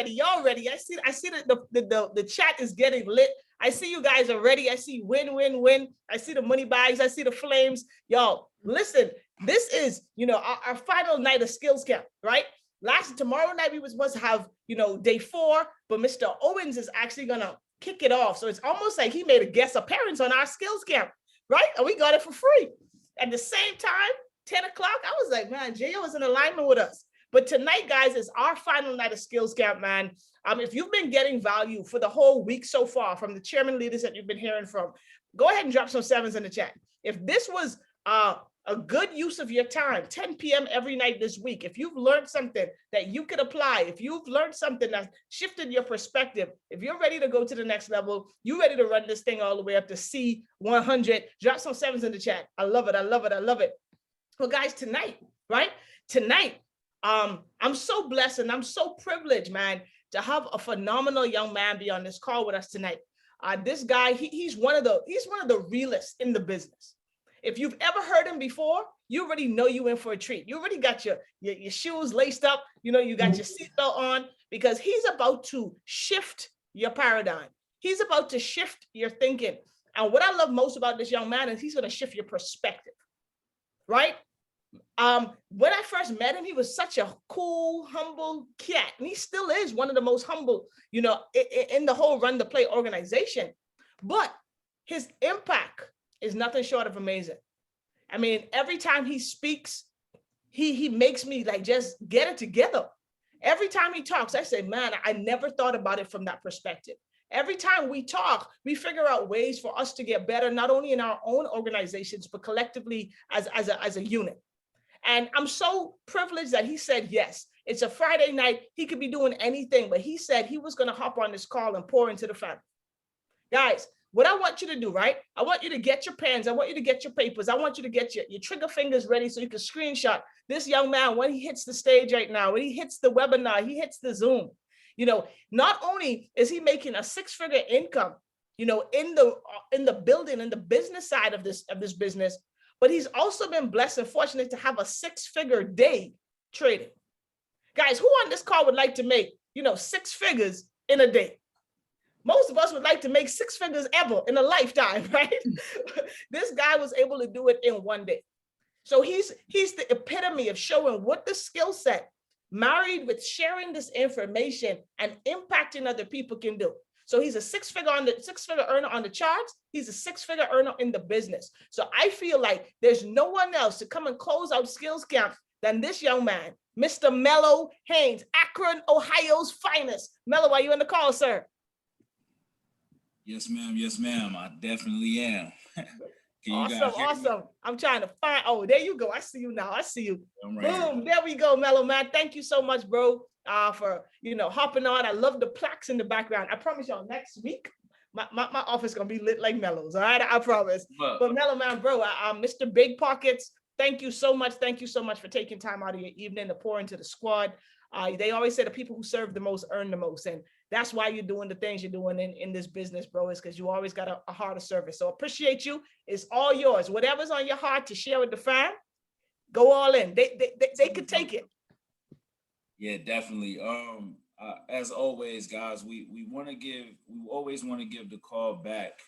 ready. Y'all ready. I see the chat is getting lit. I see you guys are ready. I see win, win, win. I see the money bags. I see the flames. Y'all, listen, this is, our final night of skills camp, right? Tomorrow night, we was supposed to have, day 4, but Mr. Owens is actually going to kick it off. So it's almost like he made a guest appearance on our skills camp, right? And we got it for free. At the same time, 10 o'clock, I was like, man, J.O. is in alignment with us. But tonight, guys, is our final night of skills camp, man. If you've been getting value for the whole week so far from the chairman leaders that you've been hearing from, go ahead and drop some 7s in the chat. If this was a good use of your time, 10 p.m. every night this week, if you've learned something that you could apply, if you've learned something that shifted your perspective, if you're ready to go to the next level, you're ready to run this thing all the way up to C100, drop some 7s in the chat. I love it. I love it. I love it. Well, guys, tonight, right? Tonight, I'm so blessed and I'm so privileged, man, to have a phenomenal young man be on this call with us tonight. This guy, he's one of the realest in the business. If you've ever heard him before, you already know you in for a treat. You already got your shoes laced up. You got your seatbelt on, because he's about to shift your paradigm. He's about to shift your thinking. And what I love most about this young man is he's going to shift your perspective, right? When I first met him, he was such a cool, humble cat. And he still is one of the most humble, in the whole Run the Play organization. But his impact is nothing short of amazing. I mean, every time he speaks, he makes me like just get it together. Every time he talks, I say, man, I never thought about it from that perspective. Every time we talk, we figure out ways for us to get better, not only in our own organizations, but collectively as a unit. And I'm so privileged that he said yes. It's a Friday night. He could be doing anything, but he said he was going to hop on this call and pour into the family. Guys, what I want you to do, right? I want you to get your pens. I want you to get your papers. I want you to get your trigger fingers ready so you can screenshot this young man when he hits the stage right now, when he hits the webinar, he hits the Zoom. Not only is he making a 6-figure income, in the building, in the business side of this business, but he's also been blessed and fortunate to have a 6-figure day trading. Guys, who on this call would like to make, 6 figures in a day? Most of us would like to make 6 figures ever in a lifetime, right? This guy was able to do it in one day. So he's the epitome of showing what the skill set married with sharing this information and impacting other people can do. So he's a 6-figure earner on the charts. He's a 6-figure earner in the business. So I feel like there's no one else to come and close out skills camp than this young man, Mr. Melo Haynes, Akron, Ohio's finest. Melo, are you in the call, sir? Yes, ma'am. Yes, ma'am. I definitely am. Awesome. I'm trying to find. Oh, there you go. I see you now. I see you. Boom. There we go, Melo, man. Thank you so much, bro, for hopping on. I love the plaques in the background. I promise y'all, next week my office is gonna be lit like Melo's. All right, I promise. But Melo, man, bro, Mr. Big Pockets, thank you so much. Thank you so much for taking time out of your evening to pour into the squad. They always say the people who serve the most earn the most, and that's why you're doing the things you're doing in this business, bro, is because you always got a heart of service. So appreciate you. It's all yours. Whatever's on your heart to share with the fam, go all in. They could take it. Yeah, definitely. As always, guys, we always want to give the call back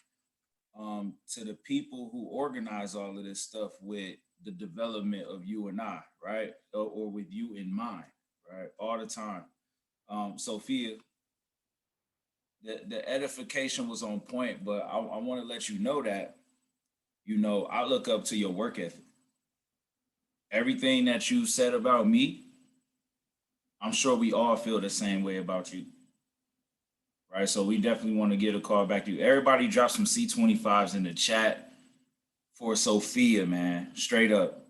to the people who organize all of this stuff with the development of you and I, right? Or with you in mind, right? All the time. Sophia, the edification was on point, but I want to let you know that, I look up to your work ethic. Everything that you said about me, I'm sure we all feel the same way about you. Right? So we definitely want to get a call back to you. Everybody drop some C25s in the chat for Sophia, man. Straight up.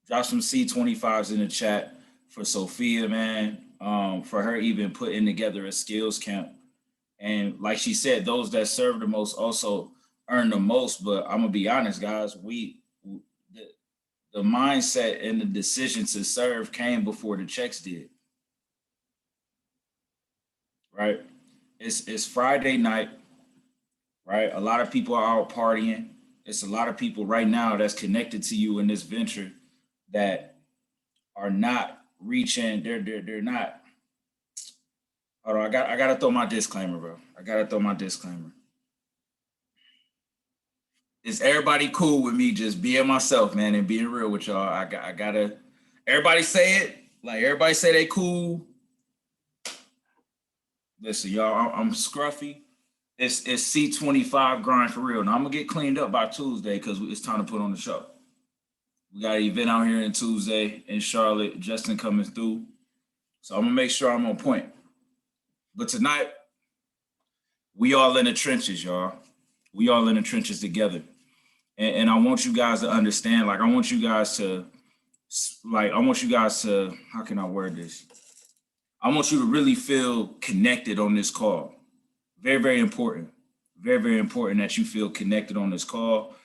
Drop some C25s in the chat for Sophia, man. For her even putting together a skills camp. And like she said, those that serve the most also earn the most. But I'm gonna be honest, guys, the mindset and the decision to serve came before the checks did. Right? It's Friday night, right? A lot of people are out partying. It's a lot of people right now that's connected to you in this venture that are not reaching. They're not. Hold on, I gotta throw my disclaimer, bro. I gotta throw my disclaimer. Is everybody cool with me just being myself, man, and being real with y'all? I gotta. Everybody say it. Like everybody say they cool. Listen, y'all, I'm scruffy. It's C25 grind for real. Now I'm gonna get cleaned up by Tuesday because it's time to put on the show. We got an event out here in Tuesday in Charlotte. Justin coming through, so I'm gonna make sure I'm on point. But tonight, we all in the trenches, y'all. We all in the trenches together. And I want you guys to understand, like, I want you guys to, how can I word this? I want you to really feel connected on this call. Very, very important. Very, very important that you feel connected on this call.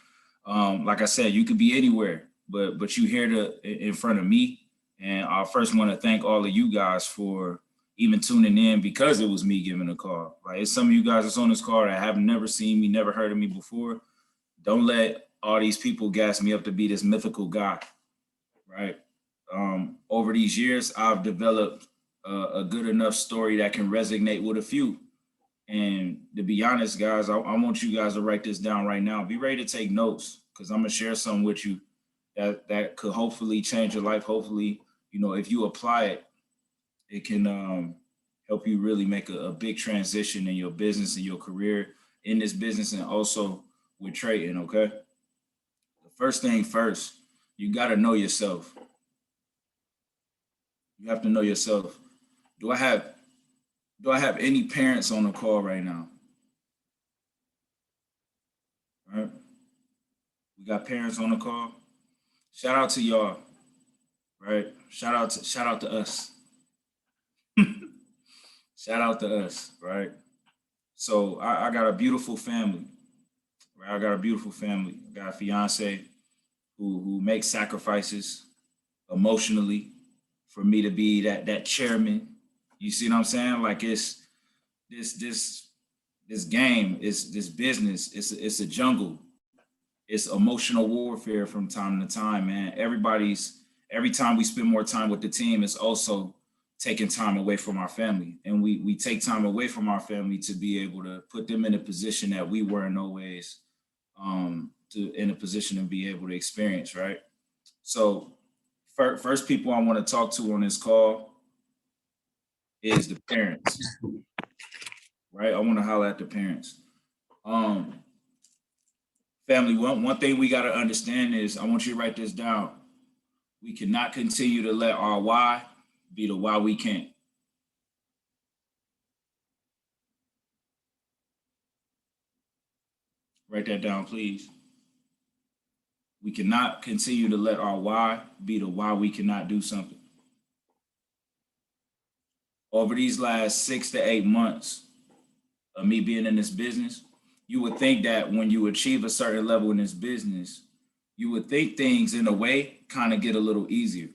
Like I said, you could be anywhere, but you here in front of me. And I first want to thank all of you guys for even tuning in because it was me giving a call. Like, it's some of you guys that's on this call that have never seen me, never heard of me before. Don't let all these people gas me up to be this mythical guy, right? Over these years, I've developed a good enough story that can resonate with a few. And to be honest, guys, I want you guys to write this down right now. Be ready to take notes because I'm going to share something with you that could hopefully change your life. Hopefully, if you apply it, it can help you really make a big transition in your business and your career in this business and also with trading, okay? The first thing first, you got to know yourself. You have to know yourself. Do I have any parents on the call right now? All right. We got parents on the call. Shout out to y'all, right? Shout out to us. Shout out to us, right? So I got a beautiful family, right? I got a beautiful family. I got a fiance who makes sacrifices emotionally for me to be that chairman. You see what I'm saying? Like it's this game, it's this business, it's a jungle. It's emotional warfare from time to time, man. Every time we spend more time with the team, it's also taking time away from our family. And we take time away from our family to be able to put them in a position that we weren't always in a position to be able to experience, right? So first people I want to talk to on this call is the parents, right? I want to holler at the parents. Family, one thing we got to understand is, I want you to write this down. We cannot continue to let our why be the why we can't. Write that down, please. We cannot continue to let our why be the why we cannot do something. Over these last 6 to 8 months of me being in this business, you would think that when you achieve a certain level in this business, you would think things in a way kind of get a little easier.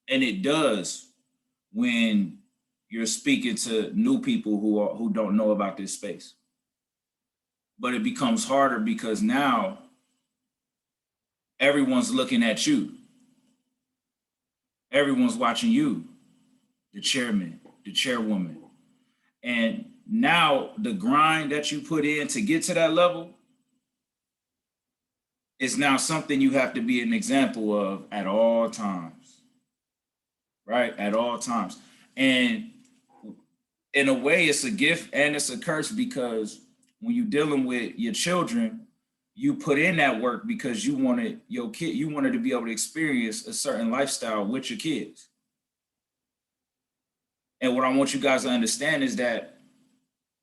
And it does when you're speaking to new people who don't know about this space. But it becomes harder because now everyone's looking at you. Everyone's watching you, the chairman, the chairwoman. And now the grind that you put in to get to that level is now something you have to be an example of at all times, right? At all times. And in a way, it's a gift and it's a curse because when you're dealing with your children, you put in that work because you wanted to be able to experience a certain lifestyle with your kids. And what I want you guys to understand is that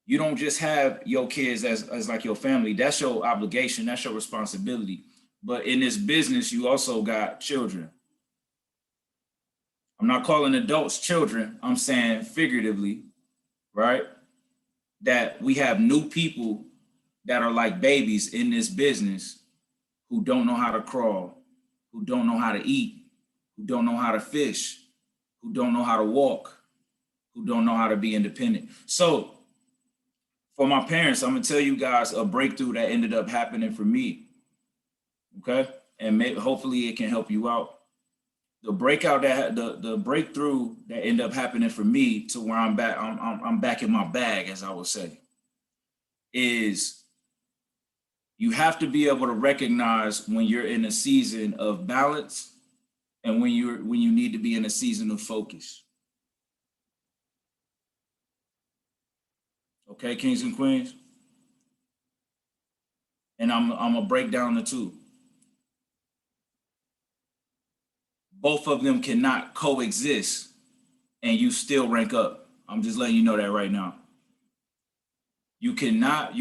you don't just have your kids as like your family. That's your obligation. That's your responsibility. But in this business, you also got children. I'm not calling adults children. I'm saying figuratively, right? That we have new people that are like babies in this business who don't know how to crawl, who don't know how to eat, who don't know how to fish, who don't know how to walk, who don't know how to be independent. So for my parents, I'm gonna tell you guys a breakthrough that ended up happening for me, okay? And hopefully it can help you out. the breakout that the breakthrough that ended up happening for me to where I'm back, I'm back in my bag, as I would say, is you have to be able to recognize when you're in a season of balance and when you need to be in a season of focus. Okay, kings and queens. And I'm gonna break down the two. Both of them cannot coexist and you still rank up. I'm just letting you know that right now. You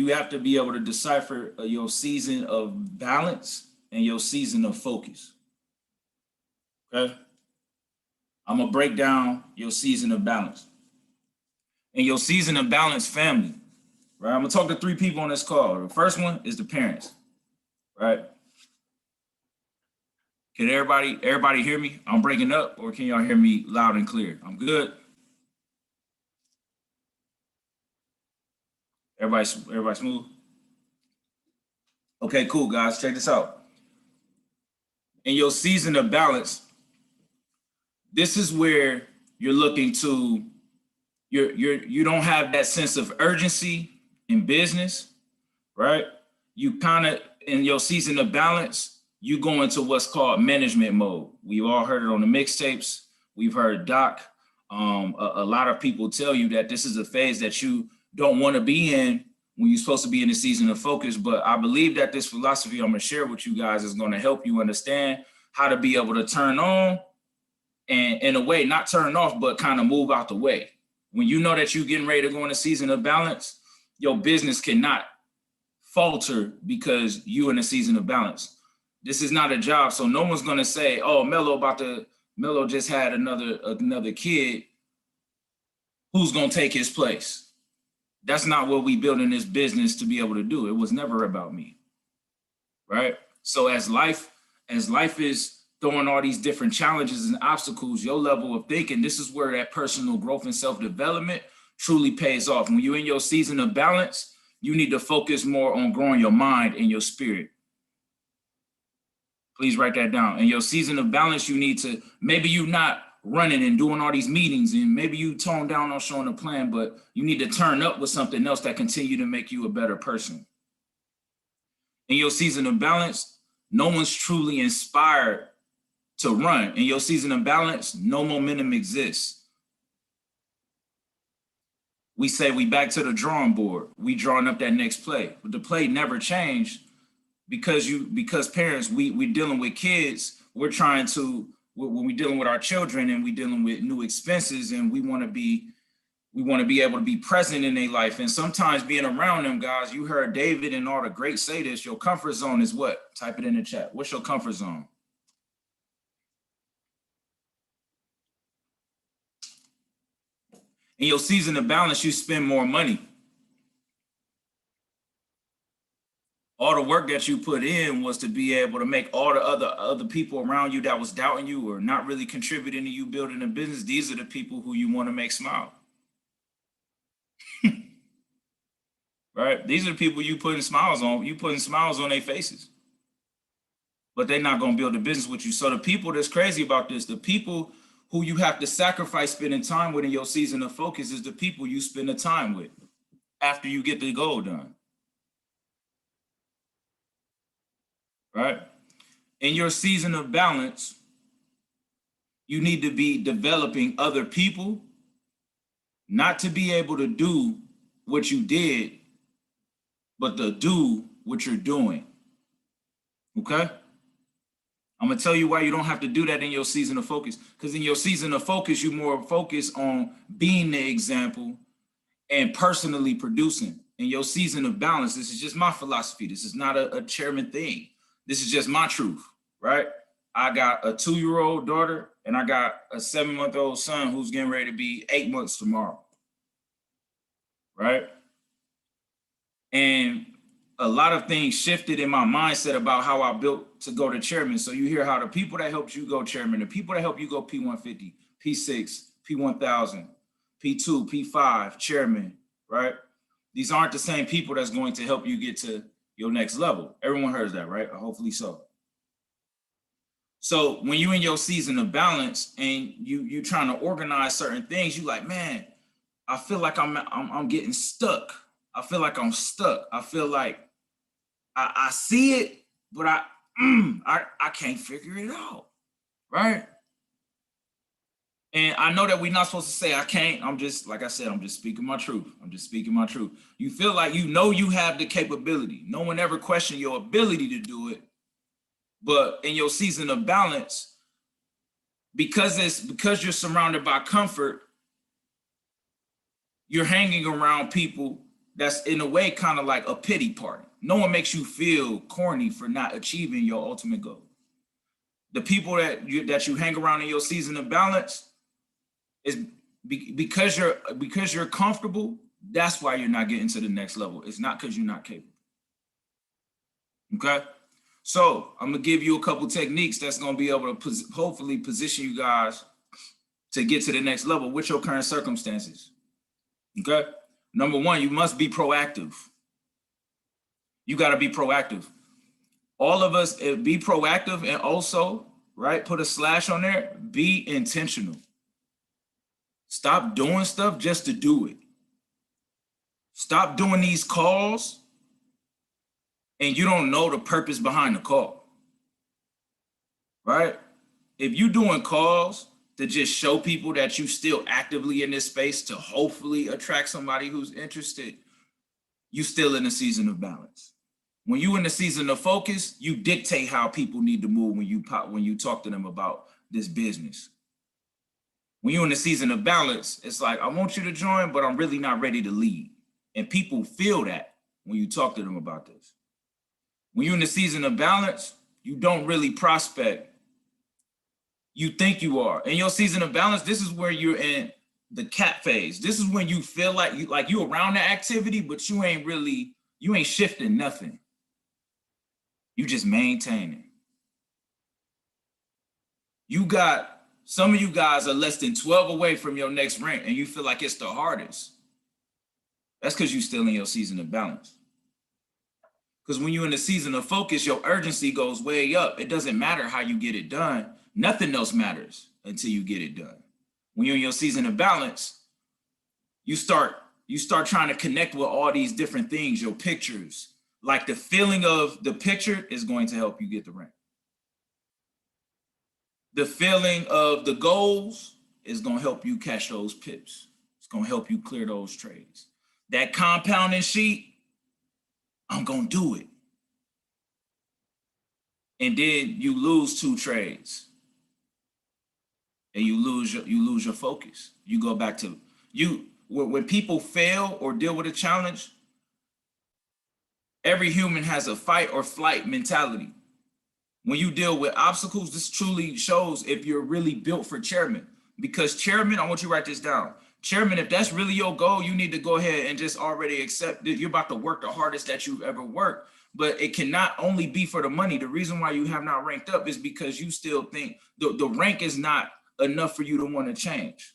have to be able to decipher your season of balance and your season of focus. Okay? I'm gonna break down your season of balance. And your season of balance, family, right? I'm gonna talk to three people on this call. The first one is the parents, right? Can everybody hear me? I'm breaking up, or can y'all hear me loud and clear? I'm good. Everybody smooth? Okay, cool, guys. Check this out. In your season of balance, this is where you're looking to, you don't have that sense of urgency in business, right? You kind of, in your season of balance, you go into what's called management mode. We've all heard it on the mixtapes. We've heard Doc. A lot of people tell you that this is a phase that you don't want to be in when you're supposed to be in the season of focus. But I believe that this philosophy I'm going to share with you guys is going to help you understand how to be able to turn on and, in a way, not turn off, but kind of move out the way. When you know that you're getting ready to go in a season of balance, your business cannot falter because you in a season of balance. This is not a job, so no one's going to say, oh, Melo just had another kid. Who's going to take his place? That's not what we build in this business to be able to do. It was never about me, right? So as life is throwing all these different challenges and obstacles, your level of thinking, this is where that personal growth and self-development truly pays off. When you're in your season of balance, you need to focus more on growing your mind and your spirit. Please write that down. In your season of balance, you need to, maybe you're not running and doing all these meetings, and maybe you tone down on showing a plan, but you need to turn up with something else that continue to make you a better person. In your season of balance, no one's truly inspired to run. In your season of balance, no momentum exists. We say we back to the drawing board. We drawing up that next play, but the play never changed because parents, we dealing with kids. We're trying to, when we dealing with our children and we dealing with new expenses, and we want to be able to be present in their life. And sometimes being around them, guys, you heard David and all the greats say this, your comfort zone is what? Type it in the chat. What's your comfort zone? In your season of balance, you spend more money. All the work that you put in was to be able to make all the other people around you that was doubting you or not really contributing to you building a business. These are the people who you want to make smile. Right? These are the people you putting smiles on. You putting smiles on their faces. But they're not going to build a business with you. So the people that's crazy about this, the people who you have to sacrifice spending time with in your season of focus, is the people you spend the time with after you get the goal done. Right? In your season of balance, you need to be developing other people, not to be able to do what you did, but to do what you're doing. Okay? I'm gonna tell you why you don't have to do that in your season of focus. Because in your season of focus, you're more focused on being the example and personally producing. In your season of balance, this is just my philosophy. This is not a chairman thing. This is just my truth, right? I got a 2-year-old daughter and I got a 7-month-old son who's getting ready to be 8 months tomorrow, right? And a lot of things shifted in my mindset about how I built to go to chairman. So you hear how the people that helped you go chairman, the people that help you go P150, P6, P1000, P2, P5, chairman, right? These aren't the same people that's going to help you get to your next level. Everyone heard that, right? Hopefully so. So when you in your season of balance and you trying to organize certain things, you like, man, I feel like I'm getting stuck. I feel like I'm stuck. I feel like I see it, but I can't figure it out, right? And I know that we're not supposed to say I can't. I'm just, like I said, I'm just speaking my truth. I'm just speaking my truth. You feel like you know you have the capability. No one ever questioned your ability to do it. But in your season of balance, because you're surrounded by comfort, you're hanging around people that's in a way kind of like a pity party. No one makes you feel corny for not achieving your ultimate goal. The people that you hang around in your season of balance is because you're comfortable. That's why you're not getting to the next level. It's not because you're not capable. Okay, so I'm gonna give you a couple techniques that's gonna be able to hopefully position you guys to get to the next level with your current circumstances. Okay, number one, you must be proactive. You got to be proactive. All of us be proactive, and also, right, put a slash on there, be intentional. Stop doing stuff just to do it. Stop doing these calls and you don't know the purpose behind the call, right? If you're doing calls to just show people that you still actively in this space to hopefully attract somebody who's interested, you still in a season of balance. When you in the season of focus, you dictate how people need to move when you talk to them about this business. When you're in the season of balance, it's like, I want you to join, but I'm really not ready to lead. And people feel that when you talk to them about this. When you're in the season of balance, you don't really prospect. You think you are. In your season of balance, this is where you're in the cap phase. This is when you feel like you around the activity, but you ain't shifting nothing. You just maintaining. Some of you guys are less than 12 away from your next rank and you feel like it's the hardest. That's because you're still in your season of balance. Because when you're in the season of focus, your urgency goes way up. It doesn't matter how you get it done. Nothing else matters until you get it done. When you're in your season of balance, you start trying to connect with all these different things, your pictures. Like the feeling of the picture is going to help you get the rank. The feeling of the goals is going to help you catch those pips. It's going to help you clear those trades. That compounding sheet, I'm going to do it. And then you lose 2 trades. And you lose your focus. You go back to when people fail or deal with a challenge, every human has a fight or flight mentality. When you deal with obstacles, this truly shows if you're really built for chairman. Because chairman, I want you to write this down. Chairman, if that's really your goal, you need to go ahead and just already accept that you're about to work the hardest that you've ever worked. But it cannot only be for the money. The reason why you have not ranked up is because you still think the rank is not enough for you to want to change.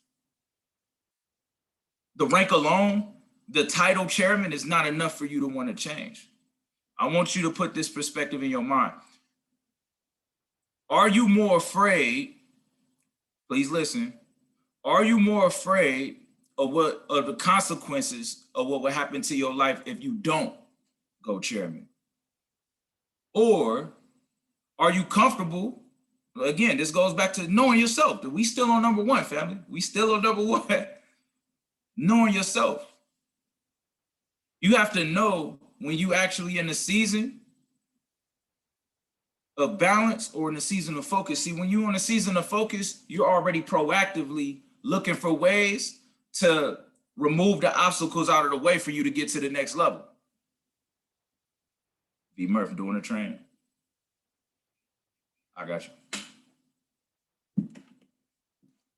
The rank alone, the title chairman, is not enough for you to want to change. I want you to put this perspective in your mind. Are you more afraid, please listen, are you more afraid of the consequences of what will happen to your life if you don't go chairman? Or are you comfortable? Again, this goes back to knowing yourself. We still on number 1, family. We still on number 1. Knowing yourself. You have to know when you actually in the season of balance or in the season of focus. See, when you're in a season of focus, you're already proactively looking for ways to remove the obstacles out of the way for you to get to the next level. B. Murph doing the training. I got you.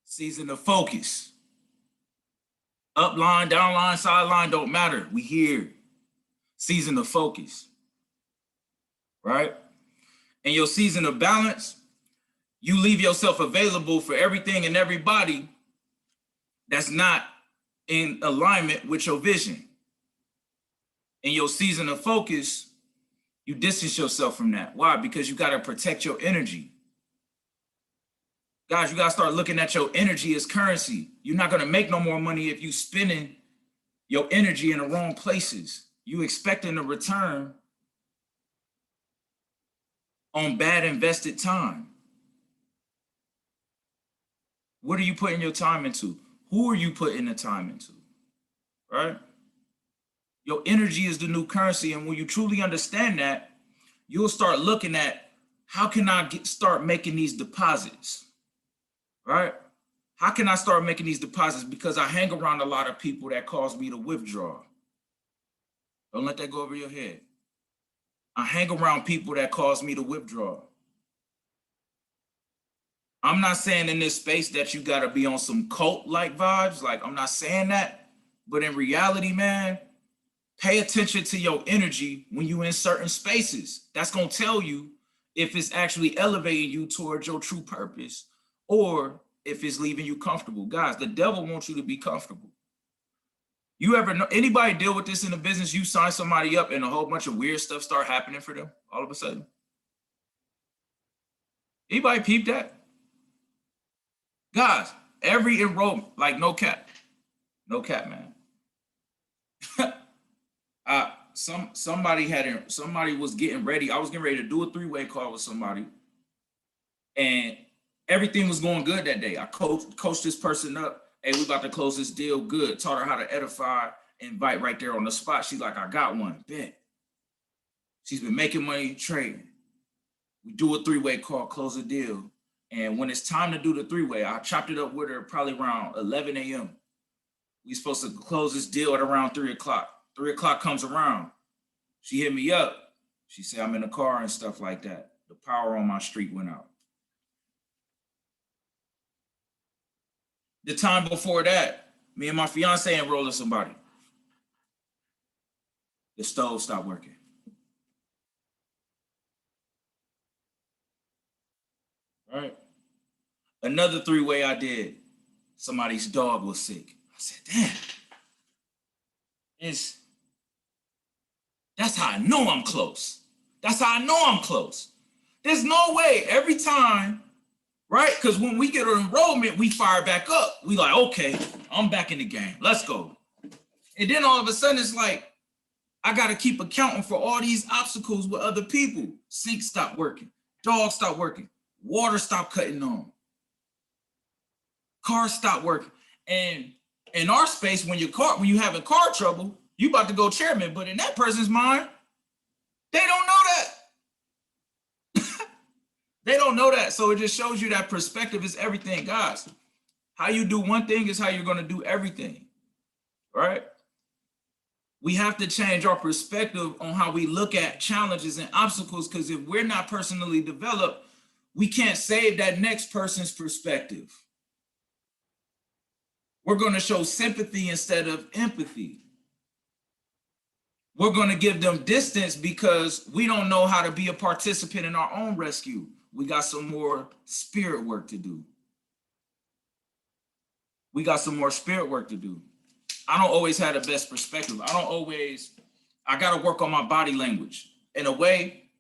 Season of focus. Up line, down line, sideline, don't matter. We here. Season of focus. Right? In your season of balance, you leave yourself available for everything and everybody that's not in alignment with your vision. In your season of focus, you distance yourself from that. Why? Because you got to protect your energy. Guys, you gotta start looking at your energy as currency. You're not gonna make no more money if you spending your energy in the wrong places. You expecting a return on bad invested time. What are you putting your time into? Who are you putting the time into? Right? Your energy is the new currency. And when you truly understand that, you'll start looking at how can I start making these deposits? Right? How can I start making these deposits? Because I hang around a lot of people that cause me to withdraw. Don't let that go over your head. I hang around people that cause me to withdraw. I'm not saying in this space that you got to be on some cult-like vibes. Like, I'm not saying that. But in reality, man, pay attention to your energy when you're in certain spaces. That's going to tell you if it's actually elevating you towards your true purpose or if it's leaving you comfortable. Guys, the devil wants you to be comfortable. You ever know anybody deal with this in the business? You sign somebody up and a whole bunch of weird stuff start happening for them all of a sudden. Anybody peep that? Guys, every enrollment, like no cap, man. Somebody was getting ready. I was getting ready to do a 3-way call with somebody, and everything was going good that day. I coached this person up. Hey, we about to close this deal good. Taught her how to edify, invite right there on the spot. She's like, I got one, bet. She's been making money trading. We do a 3-way call, close a deal. And when it's time to do the 3-way, I chopped it up with her probably around 11 a.m. We supposed to close this deal at around 3 o'clock. 3 o'clock comes around. She hit me up. She said, I'm in the car and stuff like that. The power on my street went out. The time before that, me and my fiance enrolled somebody. The stove stopped working. Right? Another 3-way I did, somebody's dog was sick. I said, damn, that's how I know I'm close. That's how I know I'm close. There's no way every time, right? Because when we get an enrollment, we fire back up. We like, okay, I'm back in the game. Let's go. And then all of a sudden, it's like, I got to keep accounting for all these obstacles with other people. Sink stopped working. Dog stopped working. Water stopped cutting on. Car stopped working. And in our space, when you having car trouble, you about to go chairman. But in that person's mind, they don't know that. They don't know that. So it just shows you that perspective is everything, guys. How you do one thing is how you're going to do everything, right? We have to change our perspective on how we look at challenges and obstacles, because if we're not personally developed, we can't save that next person's perspective. We're going to show sympathy instead of empathy. We're going to give them distance because we don't know how to be a participant in our own rescue. We got some more spirit work to do. I don't always have the best perspective. I got to work on my body language. In a way,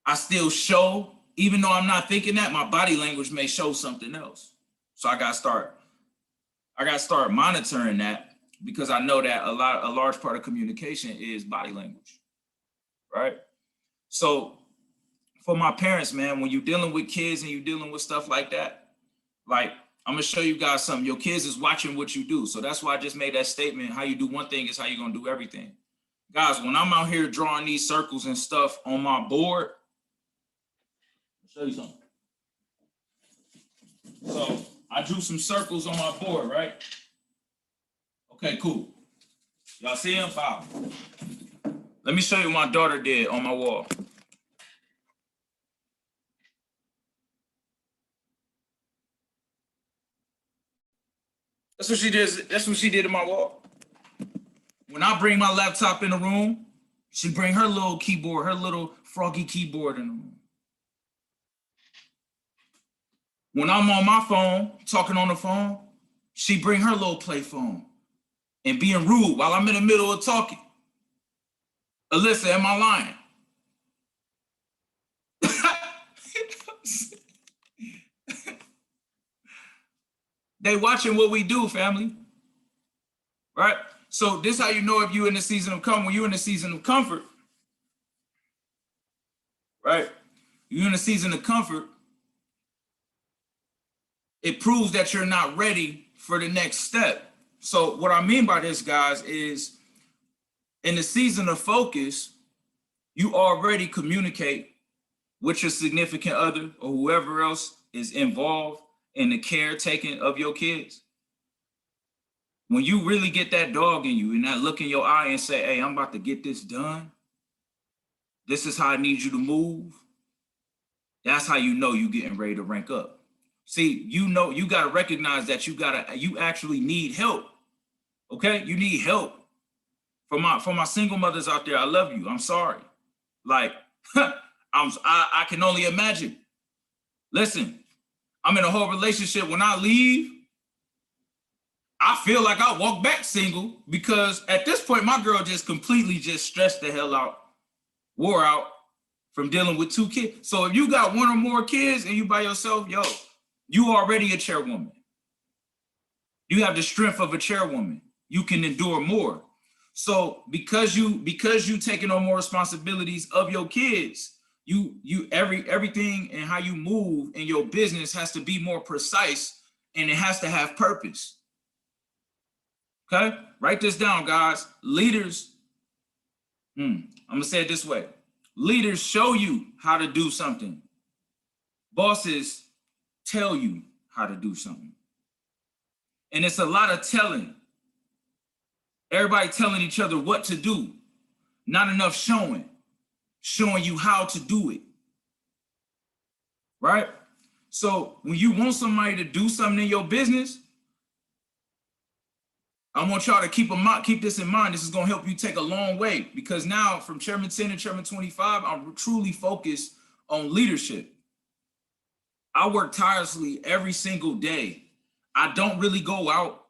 I still show, even though I'm not thinking that, my body language may show something else. So I got to start monitoring that, because I know that a large part of communication is body language, right? So for my parents, man, when you're dealing with kids and you're dealing with stuff like that, like, I'm gonna show you guys something. Your kids is watching what you do. So that's why I just made that statement. How you do one thing is how you're gonna do everything. Guys, when I'm out here drawing these circles and stuff on my board, I'll show you something. So I drew some circles on my board, right? Okay, cool. Y'all see them? Wow. Let me show you what my daughter did on my wall. That's what she did. That's what she did in my wall. When I bring my laptop in the room, she bring her little keyboard, her little froggy keyboard in the room. When I'm on my phone, talking on the phone, she bring her little play phone and being rude while I'm in the middle of talking. Alyssa, am I lying? They watching what we do, family. Right? So this is how you know if you're in the season of comfort. When you're in the season of comfort, right? You're in a season of comfort, it proves that you're not ready for the next step. So what I mean by this, guys, is in the season of focus, you already communicate with your significant other or whoever else is involved in the caretaking of your kids. When you really get that dog in you and that look in your eye and say, hey, I'm about to get this done. This is how I need you to move. That's how you know you're getting ready to rank up. See, you know, you got to recognize that you actually need help. Okay? You need help. For my single mothers out there, I love you. I'm sorry. Like, I can only imagine. Listen, I'm in a whole relationship. When I leave, I feel like I walk back single because at this point, my girl just completely just stressed the hell out, wore out from dealing with 2 kids. So if you got 1 or more kids and you by yourself, yo, you already a chairwoman. You have the strength of a chairwoman. You can endure more. So because you taking on more responsibilities of your kids, everything and how you move in your business has to be more precise and it has to have purpose. Okay, write this down, guys. Leaders, I'm gonna say it this way. Leaders show you how to do something. Bosses tell you how to do something. And it's a lot of telling. Everybody telling each other what to do. Not enough showing you how to do it. Right? So when you want somebody to do something in your business, I want y'all to keep this in mind. This is going to help you take a long way because now from Chairman 10 to Chairman 25, I'm truly focused on leadership. I work tirelessly every single day. I don't really go out.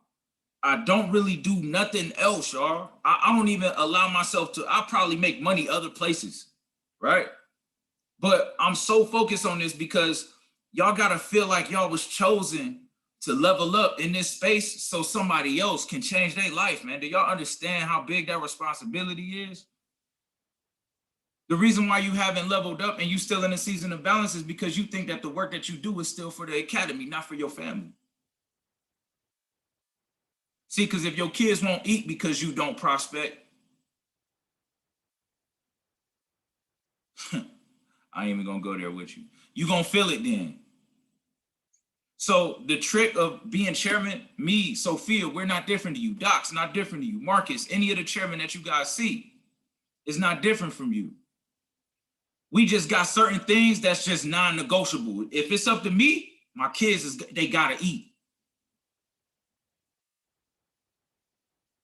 I don't really do nothing else, y'all. I don't even allow myself to, I probably make money other places, right? But I'm so focused on this because y'all got to feel like y'all was chosen to level up in this space so somebody else can change their life, man. Do y'all understand how big that responsibility is? The reason why you haven't leveled up and you still in a season of balance is because you think that the work that you do is still for the academy, not for your family. See, because if your kids won't eat because you don't prospect, I ain't even gonna go there with you. You gonna feel it then. So the trick of being chairman, me, Sophia, we're not different to you. Doc's not different to you. Marcus, any of the chairmen that you guys see is not different from you. We just got certain things that's just non-negotiable. If it's up to me, my kids, they gotta eat.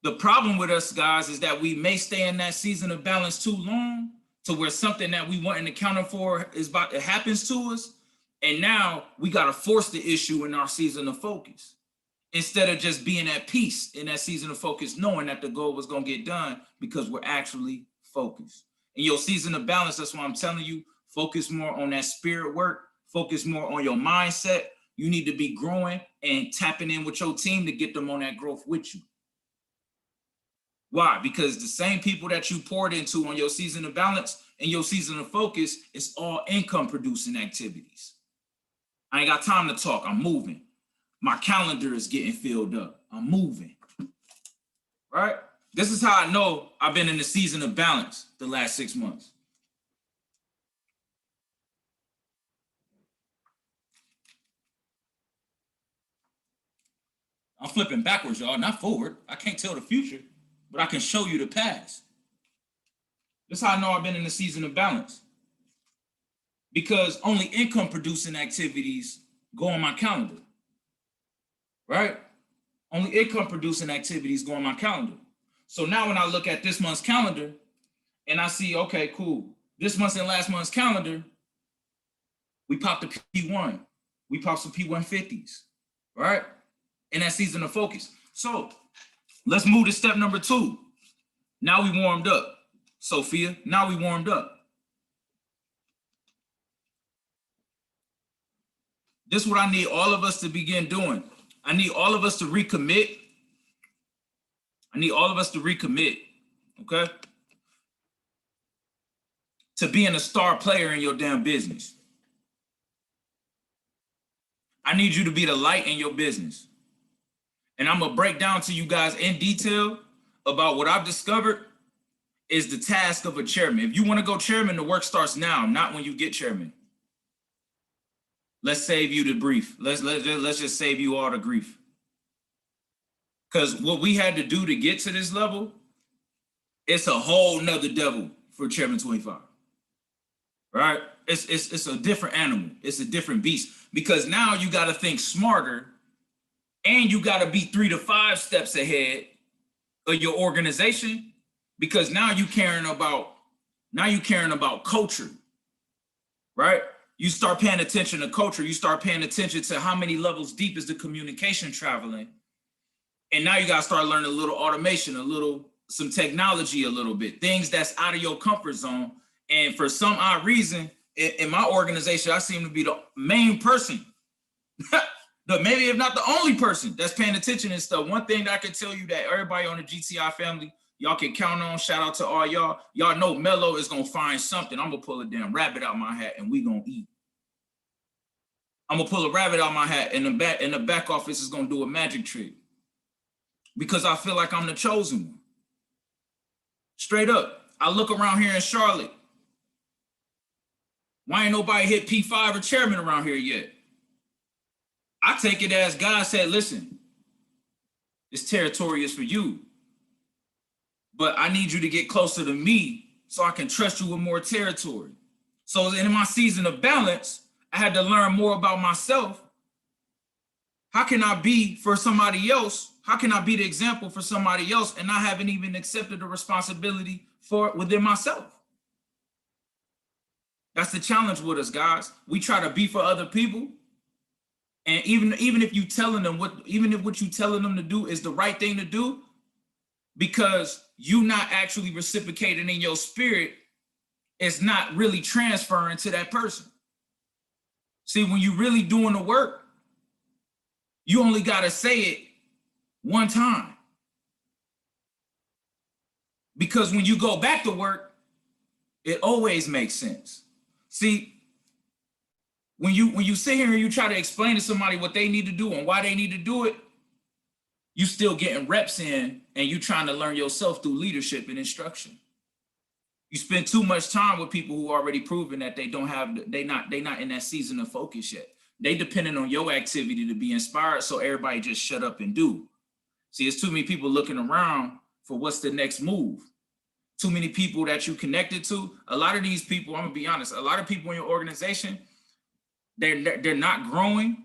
The problem with us guys is that we may stay in that season of balance too long to where something that we weren't accounting for it happens to us. And now we got to force the issue in our season of focus instead of just being at peace in that season of focus, knowing that the goal was going to get done because we're actually focused. In your season of balance, that's why I'm telling you, focus more on that spirit work, focus more on your mindset. You need to be growing and tapping in with your team to get them on that growth with you. Why? Because the same people that you poured into on your season of balance and your season of focus is all income producing activities. I ain't got time to talk. I'm moving. My calendar is getting filled up. I'm moving. Right? This is how I know I've been in the season of balance the last 6 months. I'm flipping backwards, y'all, not forward. I can't tell the future, but I can show you the past. This is how I know I've been in the season of balance. Because only income producing activities go on my calendar, right? Only income producing activities go on my calendar. So now when I look at this month's calendar and I see, okay, cool. This month's and last month's calendar, we popped the P1. We popped some P150s, right? In that season of focus. So let's move to step number 2. Now we warmed up. Sophia, now we warmed up. This is what I need all of us to begin doing. I need all of us to recommit. I need all of us to recommit, okay? To being a star player in your damn business. I need you to be the light in your business. And I'm gonna break down to you guys in detail about what I've discovered is the task of a chairman. If you wanna go chairman, the work starts now, not when you get chairman. Let's save you the brief. Let's just save you all the grief. Because what we had to do to get to this level, it's a whole nother devil for Chairman 25. Right? It's a different animal. It's a different beast. Because now you got to think smarter and you got to be 3 to 5 steps ahead of your organization, because now you caring about culture. Right? You start paying attention to culture. You start paying attention to how many levels deep is the communication traveling. And now you got to start learning a little automation, some technology, a little bit, things that's out of your comfort zone. And for some odd reason, in my organization, I seem to be the main person, maybe if not the only person that's paying attention and stuff. One thing that I can tell you that everybody on the GTI family, y'all can count on, shout out to all y'all. Y'all know Melo is going to find something. I'm going to pull a damn rabbit out my hat and we going to eat. I'm going to pull a rabbit out my hat and the back office is going to do a magic trick. Because I feel like I'm the chosen one. Straight up. I look around here in Charlotte. Why ain't nobody hit P5 or chairman around here yet? I take it as God said, listen, this territory is for you. But I need you to get closer to me so I can trust you with more territory. So in my season of balance, I had to learn more about myself. How can I be for somebody else? How can I be the example for somebody else and I haven't even accepted the responsibility for it within myself? That's the challenge with us, guys. We try to be for other people. And even if you telling them what you telling them to do is the right thing to do, because you not actually reciprocating in your spirit, it's not really transferring to that person. See, when you really doing the work, you only got to say it one time. Because when you go back to work, it always makes sense. See, when you sit here and you try to explain to somebody what they need to do and why they need to do it, you still getting reps in and you trying to learn yourself through leadership and instruction. You spend too much time with people who already proven that they not in that season of focus yet. They depending on your activity to be inspired, so everybody just shut up and do. See, it's too many people looking around for what's the next move. Too many people that you connected to. A lot of these people, I'm gonna be honest, a lot of people in your organization, they're not growing.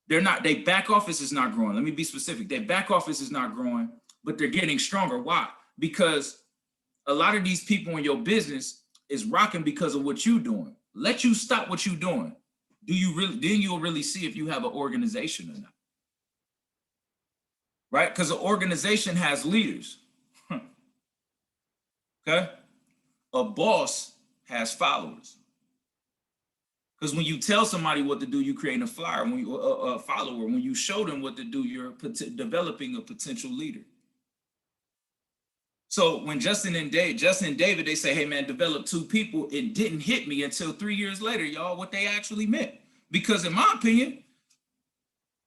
Their back office is not growing. Let me be specific. Their back office is not growing, but they're getting stronger. Why? Because a lot of these people in your business is rocking because of what you're doing. Let you stop what you're doing. Then you'll really see if you have an organization or not. Right? Because an organization has leaders. Okay? A boss has followers. Because when you tell somebody what to do, you create a follower. When you show them what to do, you're developing a potential leader. So when Justin and David, they say, hey man, develop 2 people, it didn't hit me until 3 years later, y'all, what they actually meant. Because in my opinion,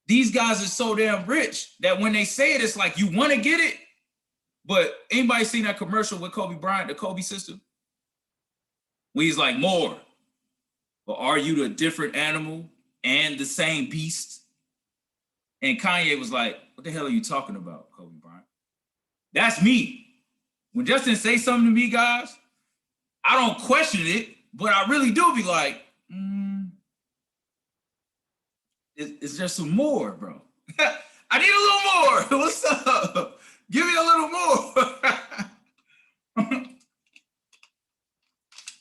these guys are so damn rich that when they say it, it's like you want to get it. But anybody seen that commercial with Kobe Bryant, the Kobe system? When he's like, more. But are you the different animal and the same beast? And Kanye was like, what the hell are you talking about, Kobe Bryant? That's me. When Justin say something to me, guys, I don't question it, but I really do be like, is there some more, bro? I need a little more. What's up? Give me a little more.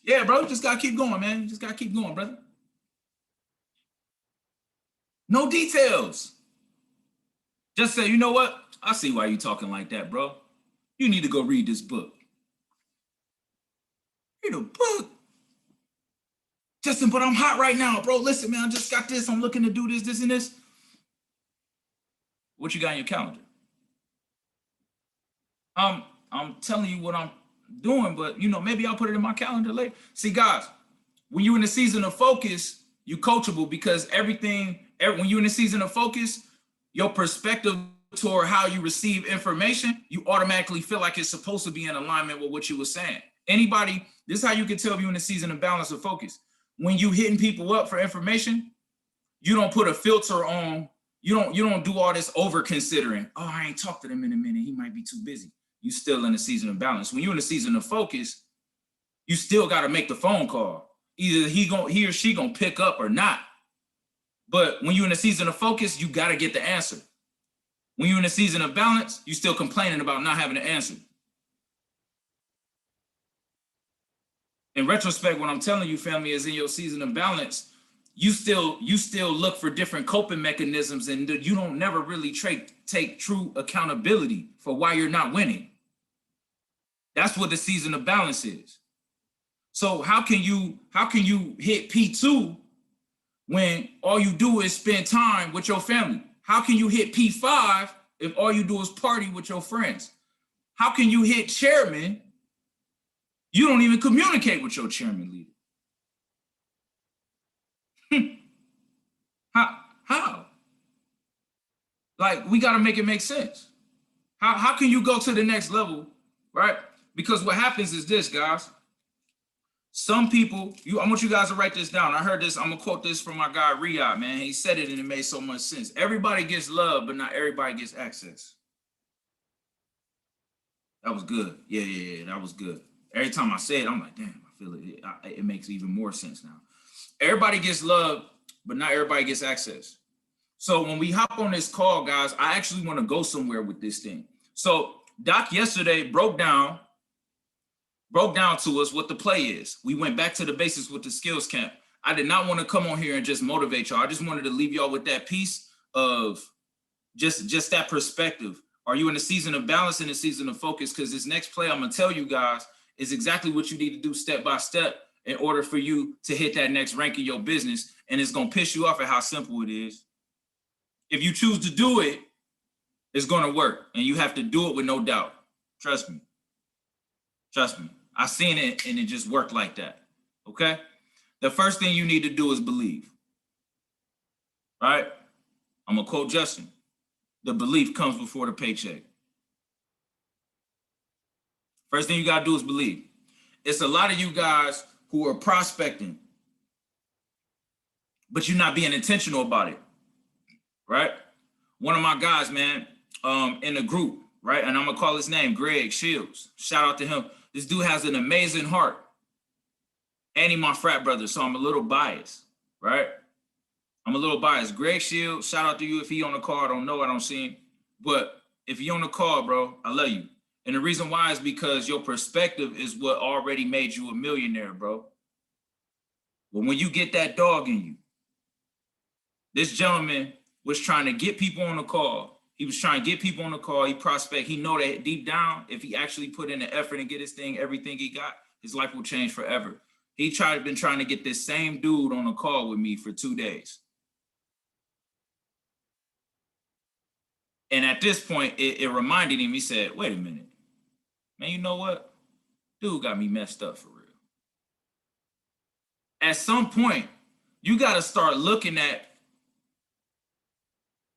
Yeah, bro, just gotta keep going, man. Just gotta keep going, brother. No details. Just say, you know what? I see why you talking like that, bro. You need to go read this book. Read a book? Justin, but I'm hot right now, bro. Listen, man, I just got this. I'm looking to do this, and this. What you got in your calendar? I'm telling you what I'm doing, but you know, maybe I'll put it in my calendar later. See, guys, when you're in the season of focus, you coachable because when you're in the season of focus, your perspective toward how you receive information, you automatically feel like it's supposed to be in alignment with what you were saying. Anybody, this is how you can tell if you're in the season of balance or focus. When you hitting people up for information, you don't put a filter on. You don't do all this over considering. Oh, I ain't talked to them in a minute. He might be too busy. You still in the season of balance. When you're in the season of focus, you still got to make the phone call. Either he or she gonna pick up or not. But when you're in the season of focus, you got to get the answer. When you're in the season of balance, you still complaining about not having an answer. In retrospect, what I'm telling you, family, is in your season of balance, you still look for different coping mechanisms, and you don't never really take true accountability for why you're not winning. That's what the season of balance is. So how can you hit P2 when all you do is spend time with your family? How can you hit P5 if all you do is party with your friends? How can you hit chairman? You don't even communicate with your chairman leader. How? Like, we got to make it make sense. How can you go to the next level, right? Because what happens is this, guys. Some people, I want you guys to write this down. I heard this, I'm going to quote this from my guy, Riyadh, man. He said it and it made so much sense. Everybody gets love, but not everybody gets access. That was good. Yeah, that was good. Every time I say it, I'm like, damn, I feel it. It makes even more sense now. Everybody gets love, but not everybody gets access. So when we hop on this call, guys, I actually want to go somewhere with this thing. So Doc yesterday broke down to us what the play is. We went back to the basics with the skills camp. I did not want to come on here and just motivate y'all. I just wanted to leave y'all with that piece of just that perspective. Are you in a season of balance and a season of focus? Because this next play I'm going to tell you guys is exactly what you need to do step by step in order for you to hit that next rank in your business. And it's going to piss you off at how simple it is. If you choose to do it, it's going to work. And you have to do it with no doubt. Trust me. I seen it and it just worked like that. Okay? The first thing you need to do is believe. Right? I'm going to quote Justin. The belief comes before the paycheck. First thing you got to do is believe. It's a lot of you guys who are prospecting, but you're not being intentional about it. Right? One of my guys, man, in the group, right? And I'm going to call his name, Greg Shields. Shout out to him. This dude has an amazing heart. And he's my frat brother, so I'm a little biased, right? I'm a little biased. Greg Shields, shout out to you if he on the call. I don't know, I don't see him. But if he on the call, bro, I love you. And the reason why is because your perspective is what already made you a millionaire, bro. But when you get that dog in you, this gentleman was trying to get people on the call. He was trying to get people on the call. He prospect. He know that deep down, if he actually put in the effort and get his thing, everything he got, his life will change forever. He been trying to get this same dude on a call with me for 2 days. And at this point, it reminded him, he said, wait a minute, man, you know what? Dude got me messed up for real. At some point, you got to start looking at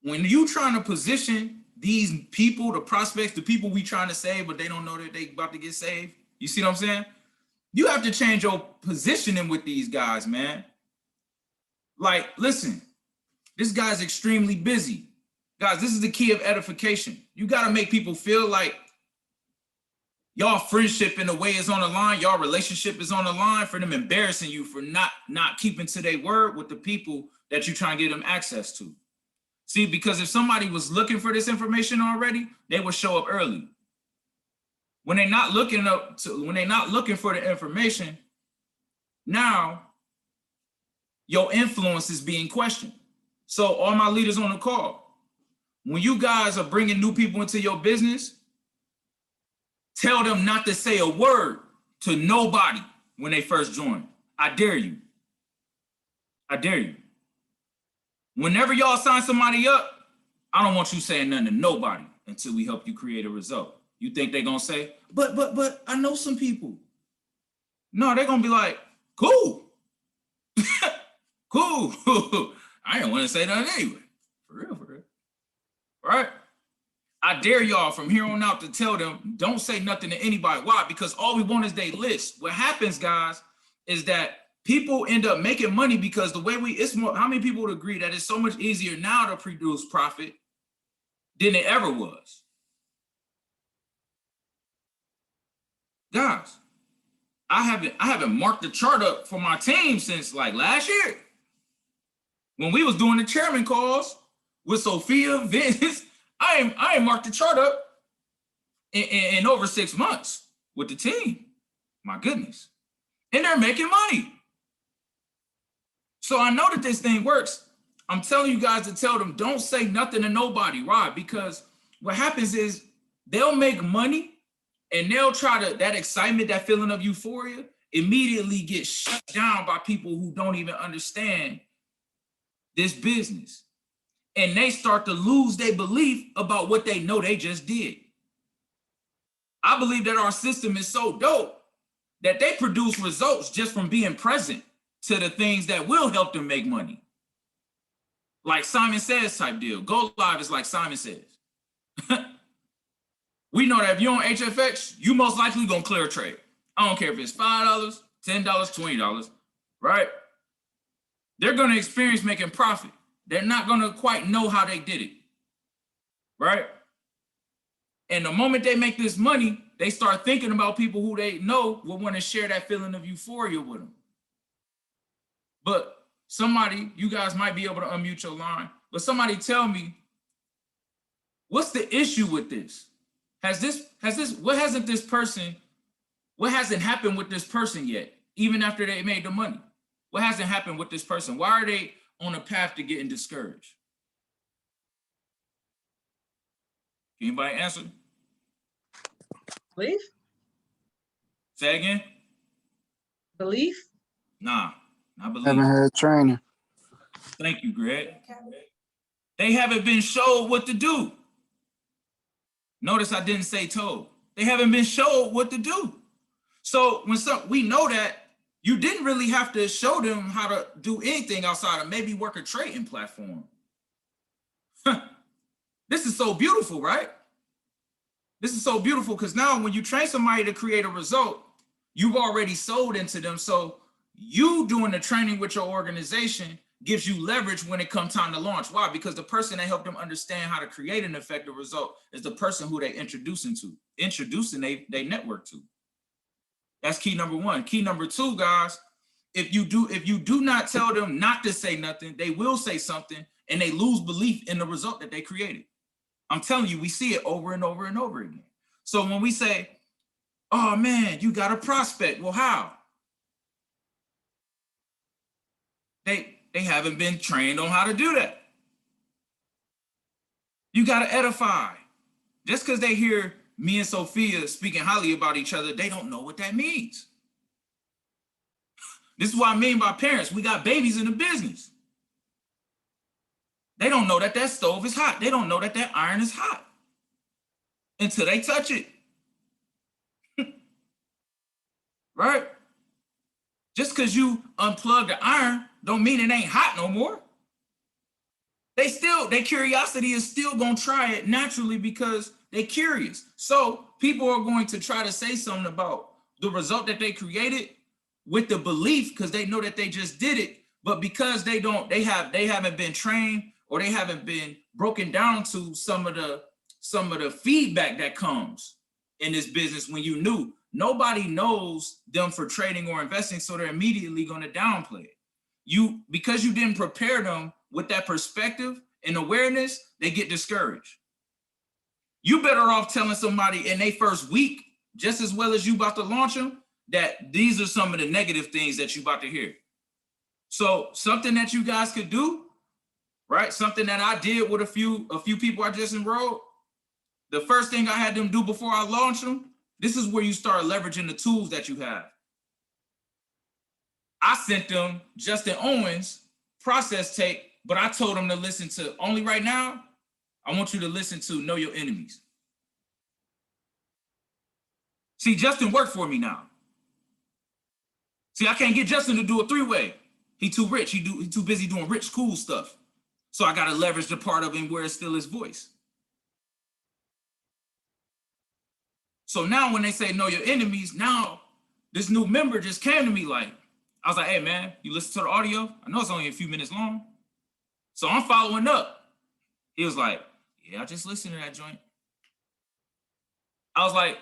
when you trying to position these people, the prospects, the people we trying to save, but they don't know that they about to get saved. You see what I'm saying? You have to change your positioning with these guys, man. Like, listen, this guy's extremely busy. Guys, this is the key of edification. You got to make people feel like y'all friendship in a way is on the line. Y'all relationship is on the line for them embarrassing you for not keeping to their word with the people that you trying to get them access to. See, because if somebody was looking for this information already, they would show up early. When they're not looking for the information, now your influence is being questioned. So all my leaders on the call, when you guys are bringing new people into your business, tell them not to say a word to nobody when they first join. I dare you. I dare you. Whenever y'all sign somebody up, I don't want you saying nothing to nobody until we help you create a result. You think they're gonna say, but I know some people. No, they're gonna be like, cool. Cool. I didn't want to say that anyway. For real, for real. Right? I dare y'all from here on out to tell them, don't say nothing to anybody. Why? Because all we want is they list. What happens, guys, is that people end up making money because the way it's more, how many people would agree that it's so much easier now to produce profit than it ever was? Guys, I haven't marked the chart up for my team since like last year. When we was doing the chairman calls with Sophia, Vince, I ain't marked the chart up in over 6 months with the team. My goodness. And they're making money. So I know that this thing works. I'm telling you guys to tell them, don't say nothing to nobody. Why? Because what happens is they'll make money and they'll try to, that excitement, that feeling of euphoria immediately gets shut down by people who don't even understand this business. And they start to lose their belief about what they know they just did. I believe that our system is so dope that they produce results just from being present to the things that will help them make money. Like Simon Says type deal. Go live is like Simon Says. We know that if you're on HFX, you most likely gonna clear a trade. I don't care if it's $5, $10, $20, right? They're gonna experience making profit. They're not gonna quite know how they did it, right? And the moment they make this money, they start thinking about people who they know will want to share that feeling of euphoria with them. But somebody, you guys might be able to unmute your line, but somebody tell me, what's the issue with this? What hasn't happened with this person yet, even after they made the money? What hasn't happened with this person? Why are they on a path to getting discouraged? Anybody answer? Belief? Say again? Belief? Nah, not belief. Haven't had training. Thank you, Greg. They haven't been showed what to do. Notice I didn't say told. They haven't been showed what to do. So we know that you didn't really have to show them how to do anything outside of maybe work a trading platform. This is so beautiful, right? This is so beautiful because now when you train somebody to create a result, you've already sold into them. So you doing the training with your organization gives you leverage when it comes time to launch. Why? Because the person that helped them understand how to create an effective result is the person who they introducing they network to. That's key number one. Key number two, guys, if you do not tell them not to say nothing, they will say something and they lose belief in the result that they created. I'm telling you, we see it over and over and over again. So when we say, oh man, you got a prospect. Well, how? They haven't been trained on how to do that. You got to edify. Just because they hear me and Sophia speaking highly about each other, they don't know what that means. This is what I mean by parents. We got babies in the business. They don't know that that stove is hot. They don't know that that iron is hot until they touch it. Right? Just because you unplug the iron don't mean it ain't hot no more. Their curiosity is still gonna try it naturally because they're curious. So people are going to try to say something about the result that they created with the belief because they know that they just did it, but because they haven't been trained or they haven't been broken down to some of the feedback that comes in this business when you knew. Nobody knows them for trading or investing, so they're immediately going to downplay it. Because you didn't prepare them with that perspective and awareness, they get discouraged. You better off telling somebody in their first week, just as well as you about to launch them, that these are some of the negative things that you about to hear. So something that you guys could do, right? Something that I did with a few people I just enrolled. The first thing I had them do before I launched them, this is where you start leveraging the tools that you have. I sent them Justin Owens' process tape, but I told them to listen to only right now. I want you to listen to Know Your Enemies. See, Justin worked for me now. See, I can't get Justin to do a three-way. He too rich. He too busy doing rich, cool stuff. So I got to leverage the part of him where it's still his voice. So now when they say know your enemies, now this new member just came to me like, I was like, hey man, you listen to the audio? I know it's only a few minutes long. So I'm following up. He was like, yeah, I just listened to that joint. I was like,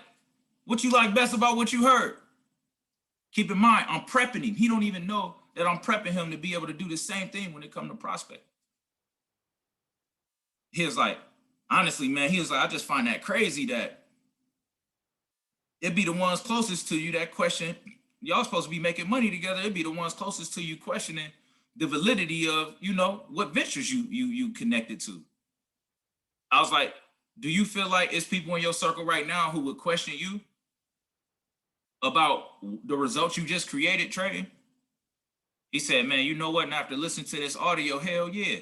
what you like best about what you heard? Keep in mind, I'm prepping him. He don't even know that I'm prepping him to be able to do the same thing when it comes to prospect. He was like, honestly, man, he was like, I just find that crazy that it'd be the ones closest to you that question. Y'all supposed to be making money together. It'd be the ones closest to you questioning the validity of, you know, what ventures you connected to. I was like, do you feel like it's people in your circle right now who would question you about the results you just created trading? He said, man, you know what? And after listening to this audio, hell yeah.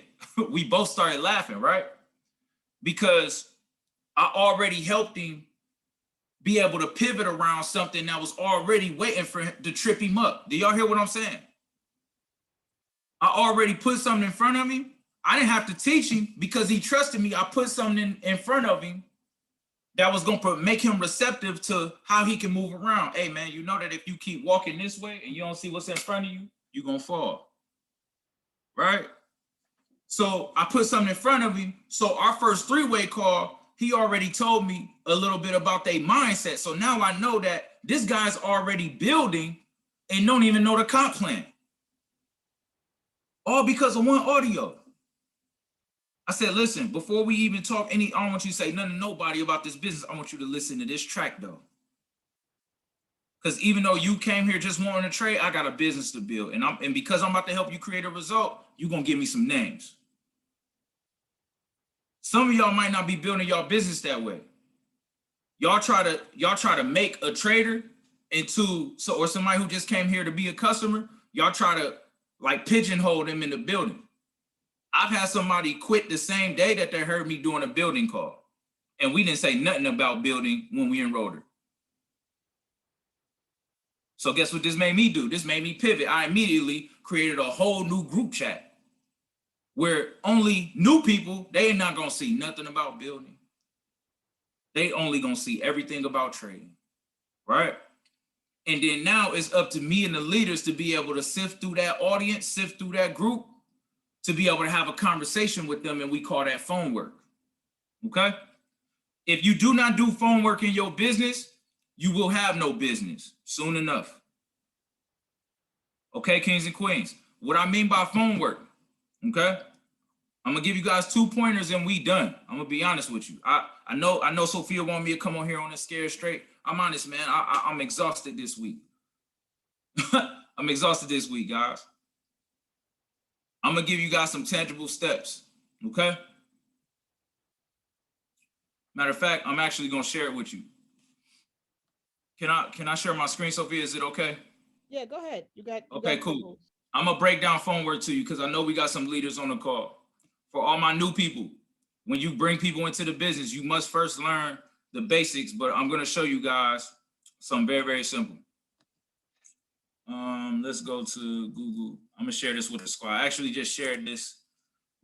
We both started laughing, right? Because I already helped him be able to pivot around something that was already waiting for him to trip him up. Do y'all hear what I'm saying? I already put something in front of him. I didn't have to teach him because he trusted me. I put something in front of him that was going to make him receptive to how he can move around. Hey, man, you know that if you keep walking this way and you don't see what's in front of you, you're going to fall, right? So I put something in front of him. So our first three-way call, he already told me a little bit about their mindset. So now I know that this guy's already building and don't even know the comp plan. All because of one audio. I said, listen, before we even talk I don't want you to say nothing to nobody about this business. I want you to listen to this track though. Because even though you came here just wanting to trade, I got a business to build. And because I'm about to help you create a result, you're going to give me some names. Some of y'all might not be building y'all business that way. Y'all try to make a trader into, or somebody who just came here to be a customer, y'all try to like pigeonhole them in the building. I've had somebody quit the same day that they heard me doing a building call. And we didn't say nothing about building when we enrolled her. So guess what this made me do? This made me pivot. I immediately created a whole new group chat where only new people, they ain't not gonna see nothing about building. They only gonna see everything about trading, right? And then now it's up to me and the leaders to be able to sift through that audience, sift through that group, to be able to have a conversation with them, and we call that phone work, okay? If you do not do phone work in your business, you will have no business soon enough. Okay, kings and queens. What I mean by phone work, okay? I'm gonna give you guys 2 pointers and we done. I'm gonna be honest with you. I know Sophia want me to come on here on a Scared Straight. I'm honest, man. I'm exhausted this week. I'm exhausted this week, guys. I'm gonna give you guys some tangible steps, okay? Matter of fact, I'm actually gonna share it with you. Can I share my screen, Sophia? Is it okay? Yeah, go ahead. You got cool. I'm gonna break down phone work to you because I know we got some leaders on the call. For all my new people, when you bring people into the business, you must first learn the basics, but I'm gonna show you guys something very, very simple. Let's go to Google. I'm gonna share this with the squad. I actually just shared this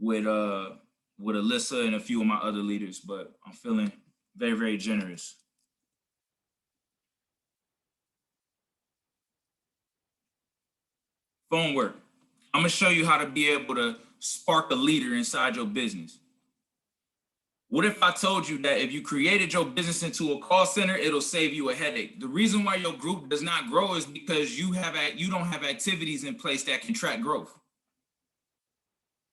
with Alyssa and a few of my other leaders, but I'm feeling very, very generous. Phone work. I'm gonna show you how to be able to spark a leader inside your business. What if I told you that if you created your business into a call center, it'll save you a headache? The reason why your group does not grow is because you don't have activities in place that can track growth.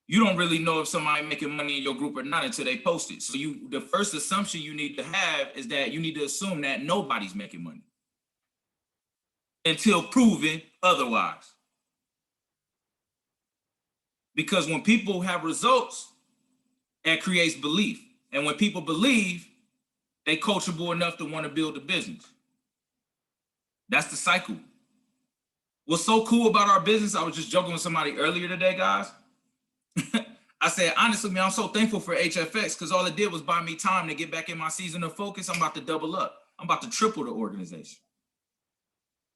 You don't really know if somebody making money in your group or not until they post it. So the first assumption you need to have is that you need to assume that nobody's making money until proven otherwise. Because when people have results, that creates belief. And when people believe, they coachable enough to want to build a business. That's the cycle. What's so cool about our business, I was just joking with somebody earlier today, guys. I said, honestly, man, I'm so thankful for HFX because all it did was buy me time to get back in my season of focus. I'm about to double up. I'm about to triple the organization.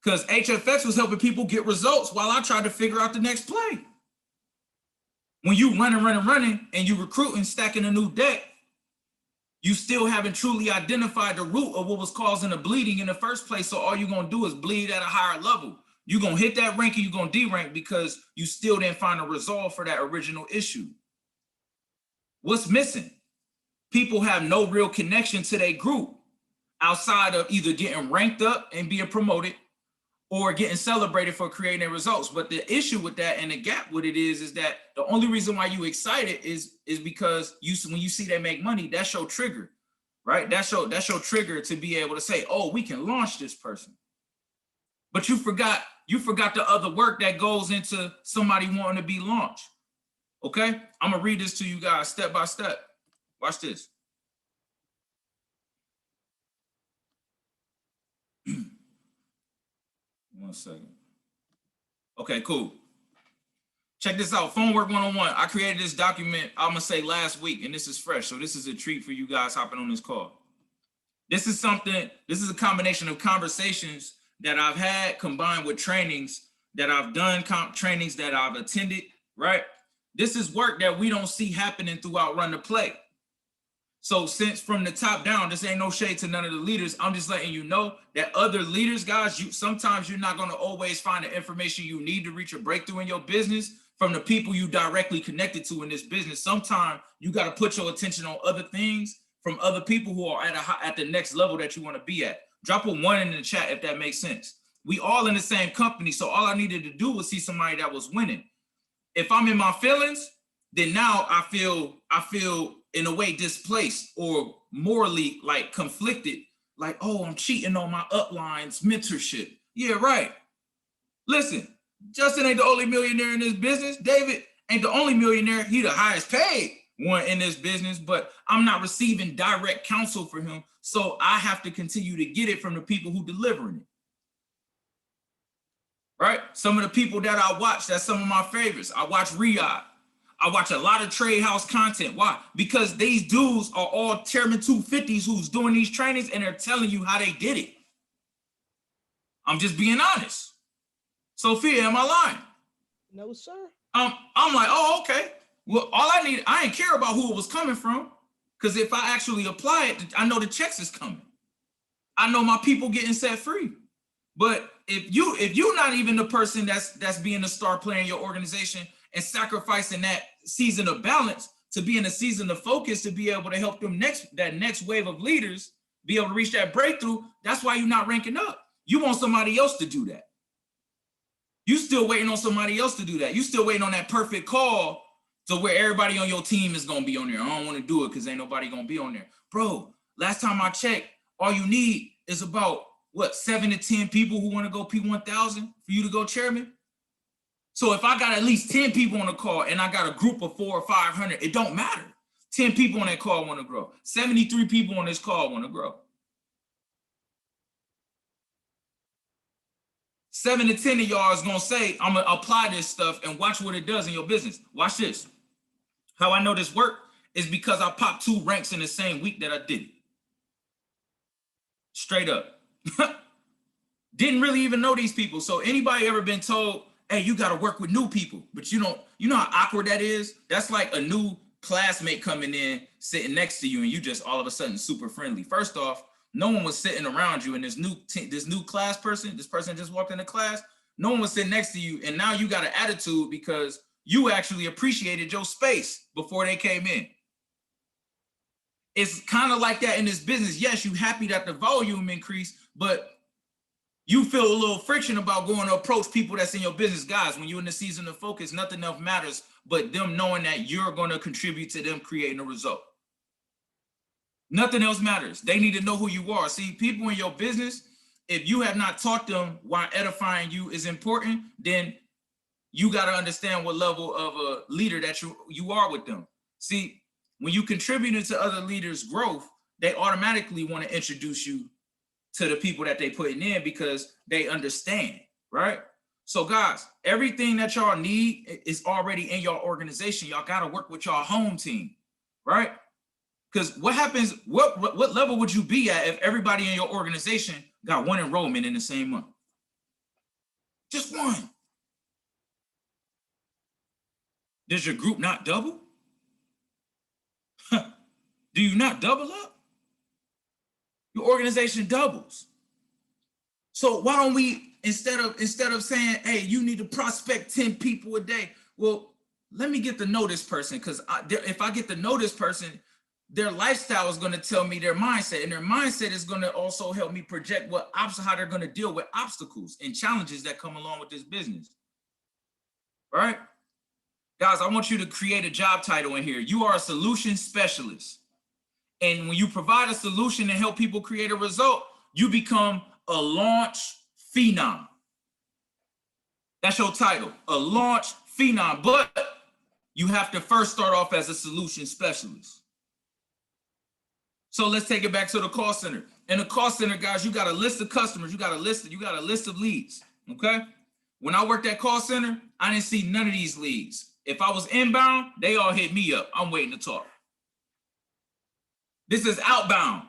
Because HFX was helping people get results while I tried to figure out the next play. When you running, and you recruiting, stacking a new deck, you still haven't truly identified the root of what was causing the bleeding in the first place. So all you're going to do is bleed at a higher level. You're going to hit that rank and you're going to derank because you still didn't find a resolve for that original issue. What's missing? People have no real connection to their group outside of either getting ranked up and being promoted or getting celebrated for creating their results. But the issue with that and the gap with it is that the only reason why you excited is because when you see they make money, that's your trigger, right? That's your trigger to be able to say, oh, we can launch this person. But you forgot the other work that goes into somebody wanting to be launched. Okay, I'm gonna read this to you guys step by step. Watch this. One second. Okay, cool. Check this out. Phone Work 101. I created this document, I'm gonna say last week, and this is fresh. So this is a treat for you guys hopping on this call. This is a combination of conversations that I've had combined with trainings that I've done, trainings that I've attended, right? This is work that we don't see happening throughout Run the Play. So since from the top down, this ain't no shade to none of the leaders. I'm just letting you know that other leaders, guys, sometimes you're not going to always find the information you need to reach a breakthrough in your business from the people you directly connected to in this business. Sometimes you got to put your attention on other things from other people who are at the next level that you want to be at. Drop a 1 in the chat if that makes sense. We all in the same company, so all I needed to do was see somebody that was winning. If I'm in my feelings, then now I feel in a way displaced or morally like conflicted, like, oh, I'm cheating on my upline's mentorship. Yeah, right. Listen, Justin ain't the only millionaire in this business. David ain't the only millionaire. He the highest paid one in this business, but I'm not receiving direct counsel for him. So I have to continue to get it from the people who delivering it. Right? Some of the people that I watch, that's some of my favorites. I watch Riyadh. I watch a lot of Trade House content. Why? Because these dudes are all Chairman 250s who's doing these trainings and they're telling you how they did it. I'm just being honest. Sophia, am I lying? No, sir. I'm like, oh, okay. Well, I ain't care about who it was coming from. Because if I actually apply it, I know the checks is coming. I know my people getting set free. But if you're not even the person that's being the star player in your organization and sacrificing that season of balance to be in a season of focus to be able to help them that next wave of leaders be able to reach that breakthrough, that's why you're not ranking up. You want somebody else to do that. You still waiting on somebody else to do that. You still waiting on that perfect call to where everybody on your team is gonna be on there. I don't want to do it because ain't nobody gonna be on there. Bro, last time I checked, all you need is about 7 to 10 people who want to go P1000 for you to go chairman. So if I got at least 10 people on the call and I got a group of 400 or 500, it don't matter. 10 people on that call want to grow. 73 people on this call want to grow. 7 to 10 of y'all is going to say, I'm going to apply this stuff and watch what it does in your business. Watch this. How I know this work is because I popped 2 ranks in the same week that I did it. Straight up. Didn't really even know these people. So anybody ever been told, hey, you got to work with new people, but you know how awkward that is? That's like a new classmate coming in, sitting next to you, and you just all of a sudden super friendly. First off, no one was sitting around you, and this new class person, this person just walked into class, no one was sitting next to you, and now you got an attitude because you actually appreciated your space before they came in. It's kind of like that in this business. Yes, you're happy that the volume increased, but you feel a little friction about going to approach people that's in your business. Guys, when you're in the season of focus, nothing else matters but them knowing that you're going to contribute to them creating a result. Nothing else matters. They need to know who you are. See, people in your business, if you have not taught them why edifying you is important, then you got to understand what level of a leader that you are with them. See, when you contribute to other leaders' growth, they automatically want to introduce you to the people that they putting in because they understand, right? So guys, everything that y'all need is already in your organization. Y'all got to work with y'all home team, right? Because what happens, what level would you be at if everybody in your organization got one enrollment in the same month? Just one. Does your group not double? Do you not double up? Your organization doubles. So why don't we, instead of saying, hey, you need to prospect 10 people a day, well, let me get to know this person, because if I get to know this person, their lifestyle is going to tell me their mindset, and their mindset is going to also help me project how they're going to deal with obstacles and challenges that come along with this business. All right? Guys, I want you to create a job title in here. You are a solution specialist. And when you provide a solution and help people create a result, you become a launch phenom. That's your title, a launch phenom. But you have to first start off as a solution specialist. So let's take it back to the call center. In the call center, guys, you got a list of customers. You got a list of leads, okay? When I worked at call center, I didn't see none of these leads. If I was inbound, they all hit me up. I'm waiting to talk. This is outbound.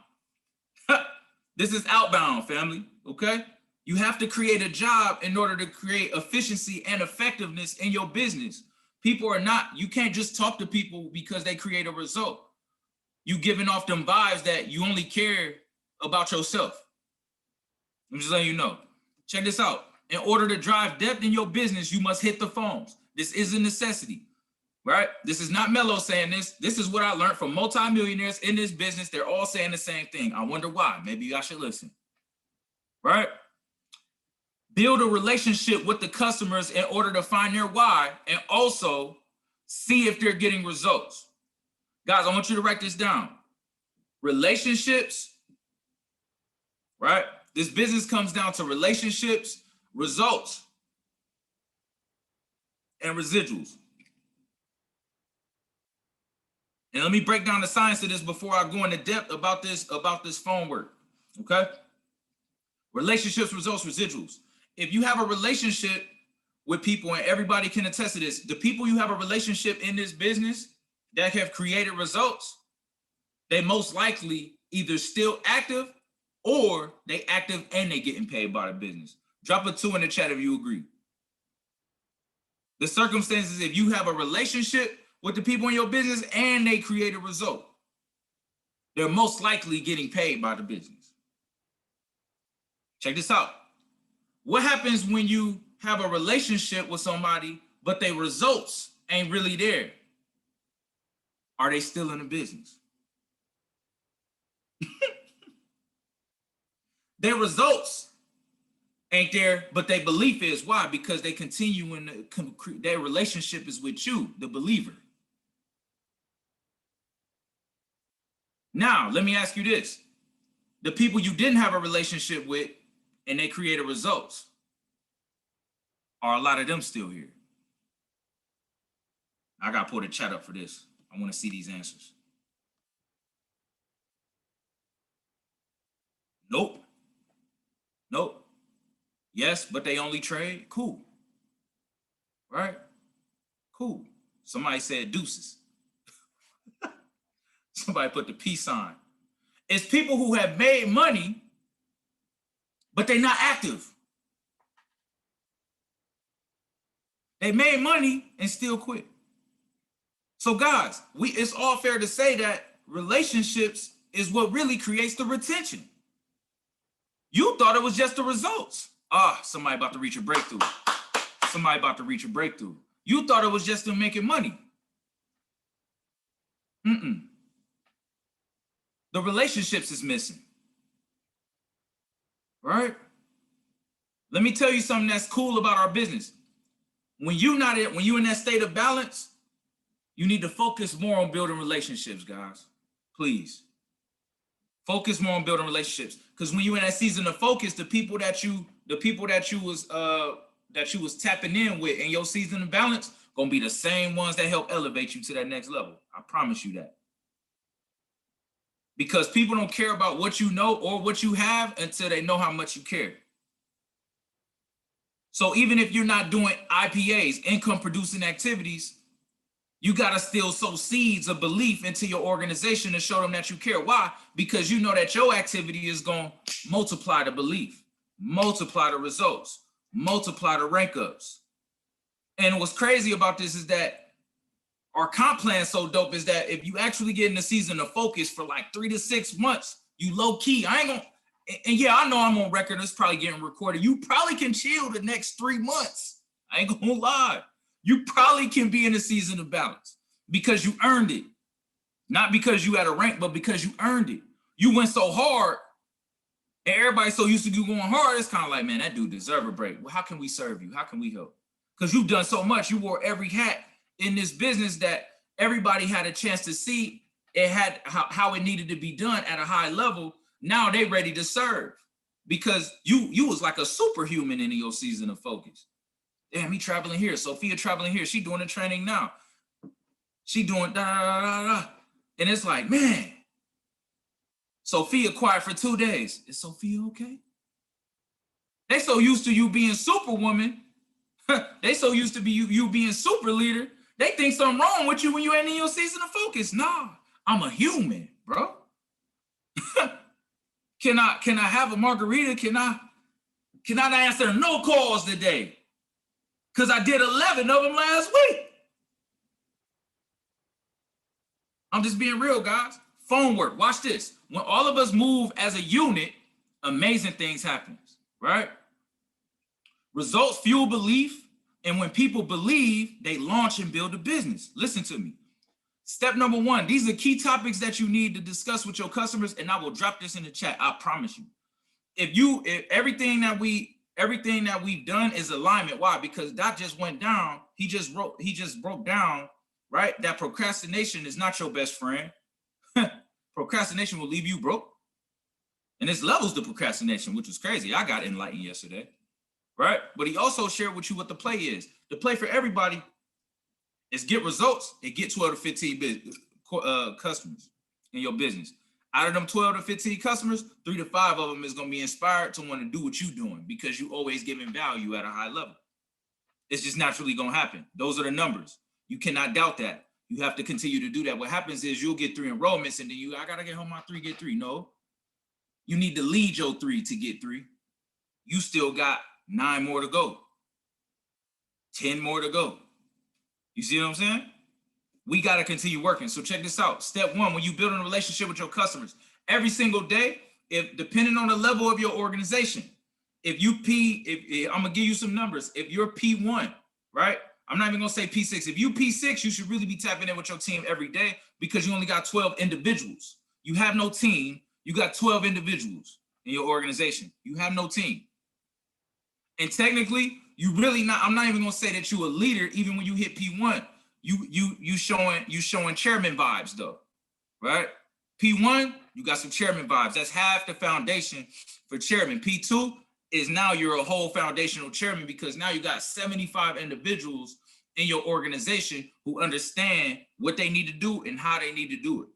This is outbound, family, okay? You have to create a job in order to create efficiency and effectiveness in your business. People are not, you can't just talk to people because they create a result. You giving off them vibes that you only care about yourself. I'm just letting you know. Check this out. In order to drive depth in your business, you must hit the phones. This is a necessity, right? This is not Melo saying this. This is what I learned from multimillionaires in this business. They're all saying the same thing. I wonder why. Maybe I should listen, right? Build a relationship with the customers in order to find their why and also see if they're getting results. Guys, I want you to write this down. Relationships, right? This business comes down to relationships, results, and residuals. And let me break down the science of this before I go into depth about this phone work, okay? Relationships, results, residuals. If you have a relationship with people, and everybody can attest to this, the people you have a relationship in this business that have created results, they most likely either still active or they active and they getting paid by the business. Drop a 2 in the chat if you agree. The circumstances, if you have a relationship with the people in your business and they create a result, they're most likely getting paid by the business. Check this out. What happens when you have a relationship with somebody, but their results ain't really there? Are they still in the business? Their results ain't there, but their belief is. Why? Because they continue in their relationship is with you, the believer. Now, let me ask you this. The people you didn't have a relationship with and they created results, are a lot of them still here? I got to pull the chat up for this. I want to see these answers. Nope. Nope. Yes, but they only trade. Cool. Right? Cool. Somebody said deuces. Somebody put the peace sign. It's people who have made money, but they're not active. They made money and still quit. So guys, it's all fair to say that relationships is what really creates the retention. You thought it was just the results. Somebody about to reach a breakthrough. Somebody about to reach a breakthrough. You thought it was just them making money. The relationships is missing. Right? Let me tell you something that's cool about our business. When you're in that state of balance, you need to focus more on building relationships, guys. Please. Focus more on building relationships. Because when you're in that season of focus, the people that you was tapping in with in your season of balance gonna be the same ones that help elevate you to that next level. I promise you that. Because people don't care about what you know or what you have until they know how much you care. So even if you're not doing IPAs, income producing activities, you got to still sow seeds of belief into your organization to show them that you care. Why? Because you know that your activity is going to multiply the belief, multiply the results, multiply the rank ups. And what's crazy about this is that our comp plan is so dope is that if you actually get in the season of focus for like 3 to 6 months, you low key, I ain't gonna, and yeah, I know I'm on record, it's probably getting recorded. You probably can chill the next 3 months. I ain't gonna lie. You probably can be in a season of balance because you earned it. Not because you had a rank, but because you earned it. You went so hard, and everybody's so used to you going hard, it's kind of like, man, that dude deserves a break. Well, how can we serve you? How can we help? Because you've done so much. You wore every hat in this business that everybody had a chance to see it had how it needed to be done at a high level. Now they ready to serve because you was like a superhuman in your season of focus. Damn, he traveling here. Sophia traveling here. She doing the training now. She doing da da da da. And it's like, man, Sophia quiet for 2 days. Is Sophia okay? They so used to you being superwoman. They so used to be you being super leader. They think something wrong with you when you ain't in your season of focus. Nah, I'm a human, bro. Can I have a margarita? Can I answer no calls today? Because I did 11 of them last week. I'm just being real, guys. Phone work. Watch this. When all of us move as a unit, amazing things happen, right? Results fuel belief. And when people believe, they launch and build a business. Listen to me. Step number 1, these are key topics that you need to discuss with your customers, and I will drop this in the chat. I promise you. If everything that we've done is alignment. Why? Because that just went down. He just broke down, right? That procrastination is not your best friend. Procrastination will leave you broke. And there's levels to procrastination, which was crazy. I got enlightened yesterday, right? But he also shared with you what the play is. The play for everybody is get results and get 12 to 15 customers in your business. Out of them 12 to 15 customers, 3 to 5 of them is going to be inspired to want to do what you're doing because you always giving value at a high level. It's just naturally going to happen. Those are the numbers. You cannot doubt that. You have to continue to do that. What happens is you'll get 3 enrollments and then I got to get home my 3, get 3. No, you need to lead your 3 to get 3. You still got 9 more to go, 10 more to go. You see what I'm saying? We got to continue working. So check this out. Step 1, when you build a relationship with your customers, every single day, if depending on the level of your organization, if I'm going to give you some numbers. If you're P1, right? I'm not even going to say P6. If you P6, you should really be tapping in with your team every day because you only got 12 individuals. You have no team. You got 12 individuals in your organization. You have no team. And technically, I'm not even going to say that you're a leader even when you hit P1. You showing chairman vibes though, right? P1, you got some chairman vibes. That's half the foundation for chairman. P2 is now you're a whole foundational chairman because now you got 75 individuals in your organization who understand what they need to do and how they need to do it.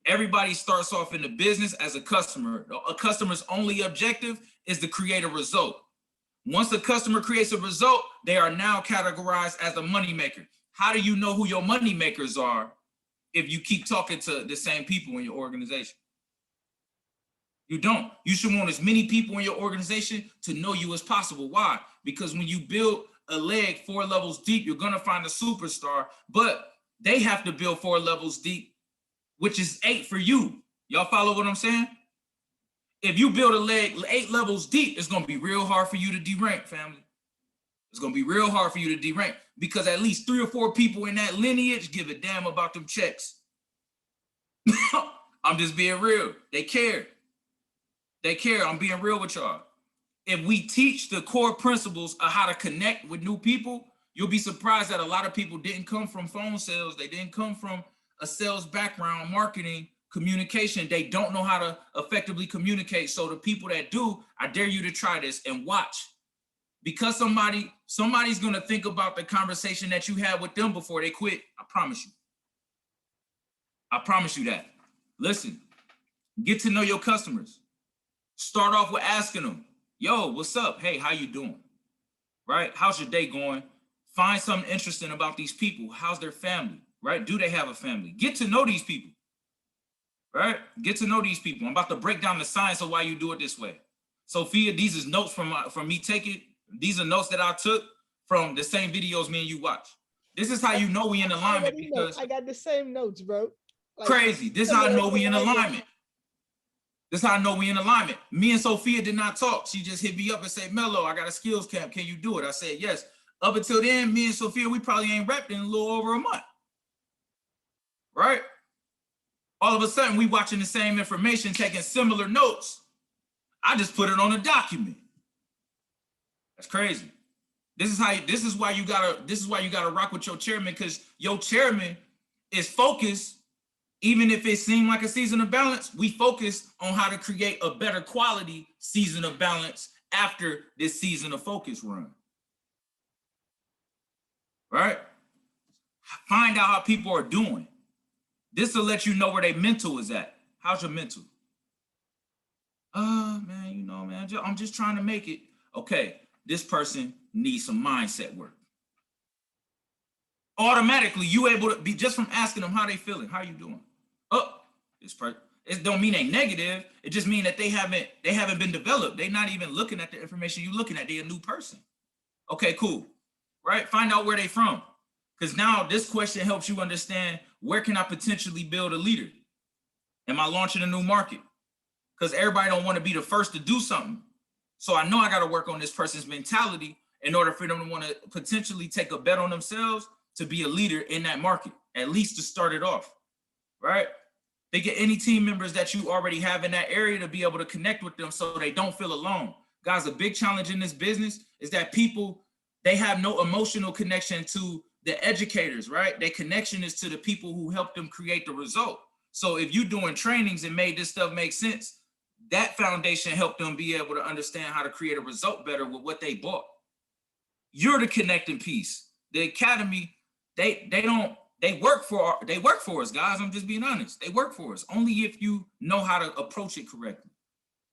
Everybody starts off in the business as a customer. A customer's only objective is to create a result. Once a customer creates a result, they are now categorized as a moneymaker. How do you know who your money makers are if you keep talking to the same people in your organization? You don't. You should want as many people in your organization to know you as possible. Why? Because when you build a leg 4 levels deep, you're going to find a superstar, but they have to build 4 levels deep, which is 8 for you. Y'all follow what I'm saying? If you build a leg 8 levels deep, it's going to be real hard for you to derank, family. It's going to be real hard for you to derank because at least 3 or 4 people in that lineage give a damn about them checks. I'm just being real. They care. They care. I'm being real with y'all. If we teach the core principles of how to connect with new people, you'll be surprised that a lot of people didn't come from phone sales. They didn't come from a sales background, marketing, communication. They don't know how to effectively communicate. So the people that do, I dare you to try this and watch. Because somebody's going to think about the conversation that you had with them before they quit. I promise you. I promise you that. Listen, get to know your customers. Start off with asking them, yo, what's up? Hey, how you doing? right? How's your day going? Find something interesting about these people. How's their family, right? Do they have a family? Get to know these people, right? Get to know these people. I'm about to break down the science of why you do it this way. Sophia, these is notes from me taking. These are notes that I took from the same videos me and you watch. This is how you know we in alignment, because I got the same notes, bro. Like, crazy. This is how I know we in alignment. This is how I know we in alignment. Me and Sophia did not talk. She just hit me up and said, Melo, I got a skills camp. Can you do it? I said, yes. Up until then, me and Sophia, we probably ain't repped in a little over a month. Right? All of a sudden, we watching the same information, taking similar notes. I just put it on a document. That's crazy. This is why you gotta rock with your chairman, because your chairman is focused. Even if it seemed like a season of balance, we focus on how to create a better quality season of balance after this season of focus run. Right? Find out how people are doing. This will let you know where their mental is at. How's your mental? Man, I'm just trying to make it. Okay, this person needs some mindset work. Automatically, you able to be, just from asking them how they feeling. How you doing? Oh, this person. It don't mean they negative. It just mean that they haven't been developed. They're not even looking at the information you're looking at. They're a new person. Okay, cool. Right? Find out where they from. Because now this question helps you understand, where can I potentially build a leader? Am I launching a new market? Because everybody don't want to be the first to do something. So I know I got to work on this person's mentality in order for them to want to potentially take a bet on themselves to be a leader in that market, at least to start it off, right? Think of any team members that you already have in that area to be able to connect with them so they don't feel alone. Guys, a big challenge in this business is that people, they have no emotional connection to the educators, right? Their connection is to the people who helped them create the result. So if you're doing trainings and made this stuff make sense, that foundation helped them be able to understand how to create a result better with what they bought. You're the connecting piece. The academy, they work for us, guys. I'm just being honest. They work for us only if you know how to approach it correctly.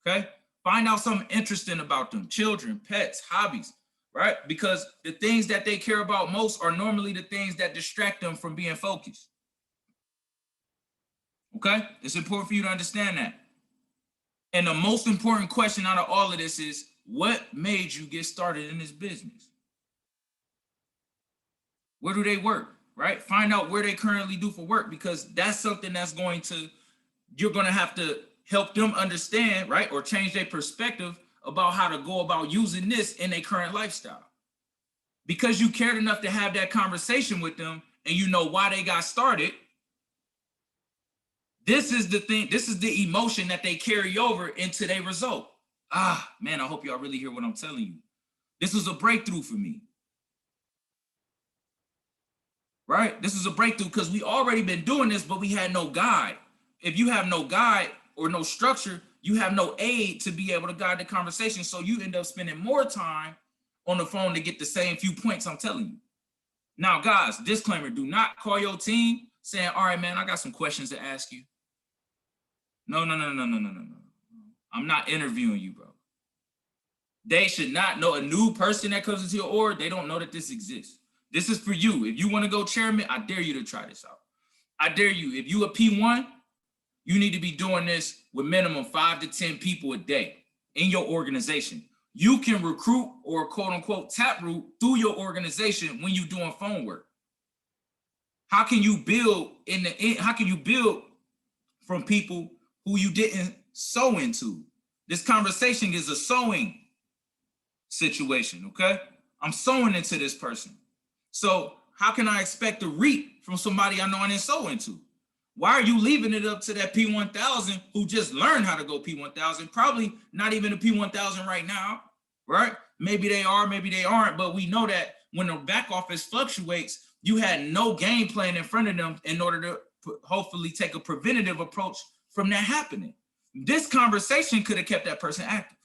Okay? Find out something interesting about them, children, pets, hobbies, right? Because the things that they care about most are normally the things that distract them from being focused. Okay? It's important for you to understand that. And the most important question out of all of this is, what made you get started in this business? Where do they work, right? Find out where they currently do for work, because that's something that's you're going to have to help them understand, right? Or change their perspective about how to go about using this in their current lifestyle. Because you cared enough to have that conversation with them and you know why they got started, this is the thing, this is the emotion that they carry over into their result. Man, I hope y'all really hear what I'm telling you. This was a breakthrough for me. Right? This is a breakthrough because we already been doing this, but we had no guide. If you have no guide or no structure, you have no aid to be able to guide the conversation. So you end up spending more time on the phone to get the same few points I'm telling you. Now, guys, disclaimer, do not call your team saying, all right, man, I got some questions to ask you. No. I'm not interviewing you, bro. They should not know. A new person that comes into your org, they don't know that this exists. This is for you. If you want to go chairman, I dare you to try this out. I dare you. If you a P1, you need to be doing this with minimum 5 to 10 people a day in your organization. You can recruit or quote unquote taproot through your organization when you're doing phone work. How can you build from people who you didn't sow into? This conversation is a sowing situation, okay? I'm sowing into this person. So how can I expect to reap from somebody I know I didn't sow into? Why are you leaving it up to that P1000 who just learned how to go P1000? Probably not even a P1000 right now, right? Maybe they are, maybe they aren't, but we know that when the back office fluctuates, you had no game plan in front of them in order to hopefully take a preventative approach from that happening. This conversation could have kept that person active.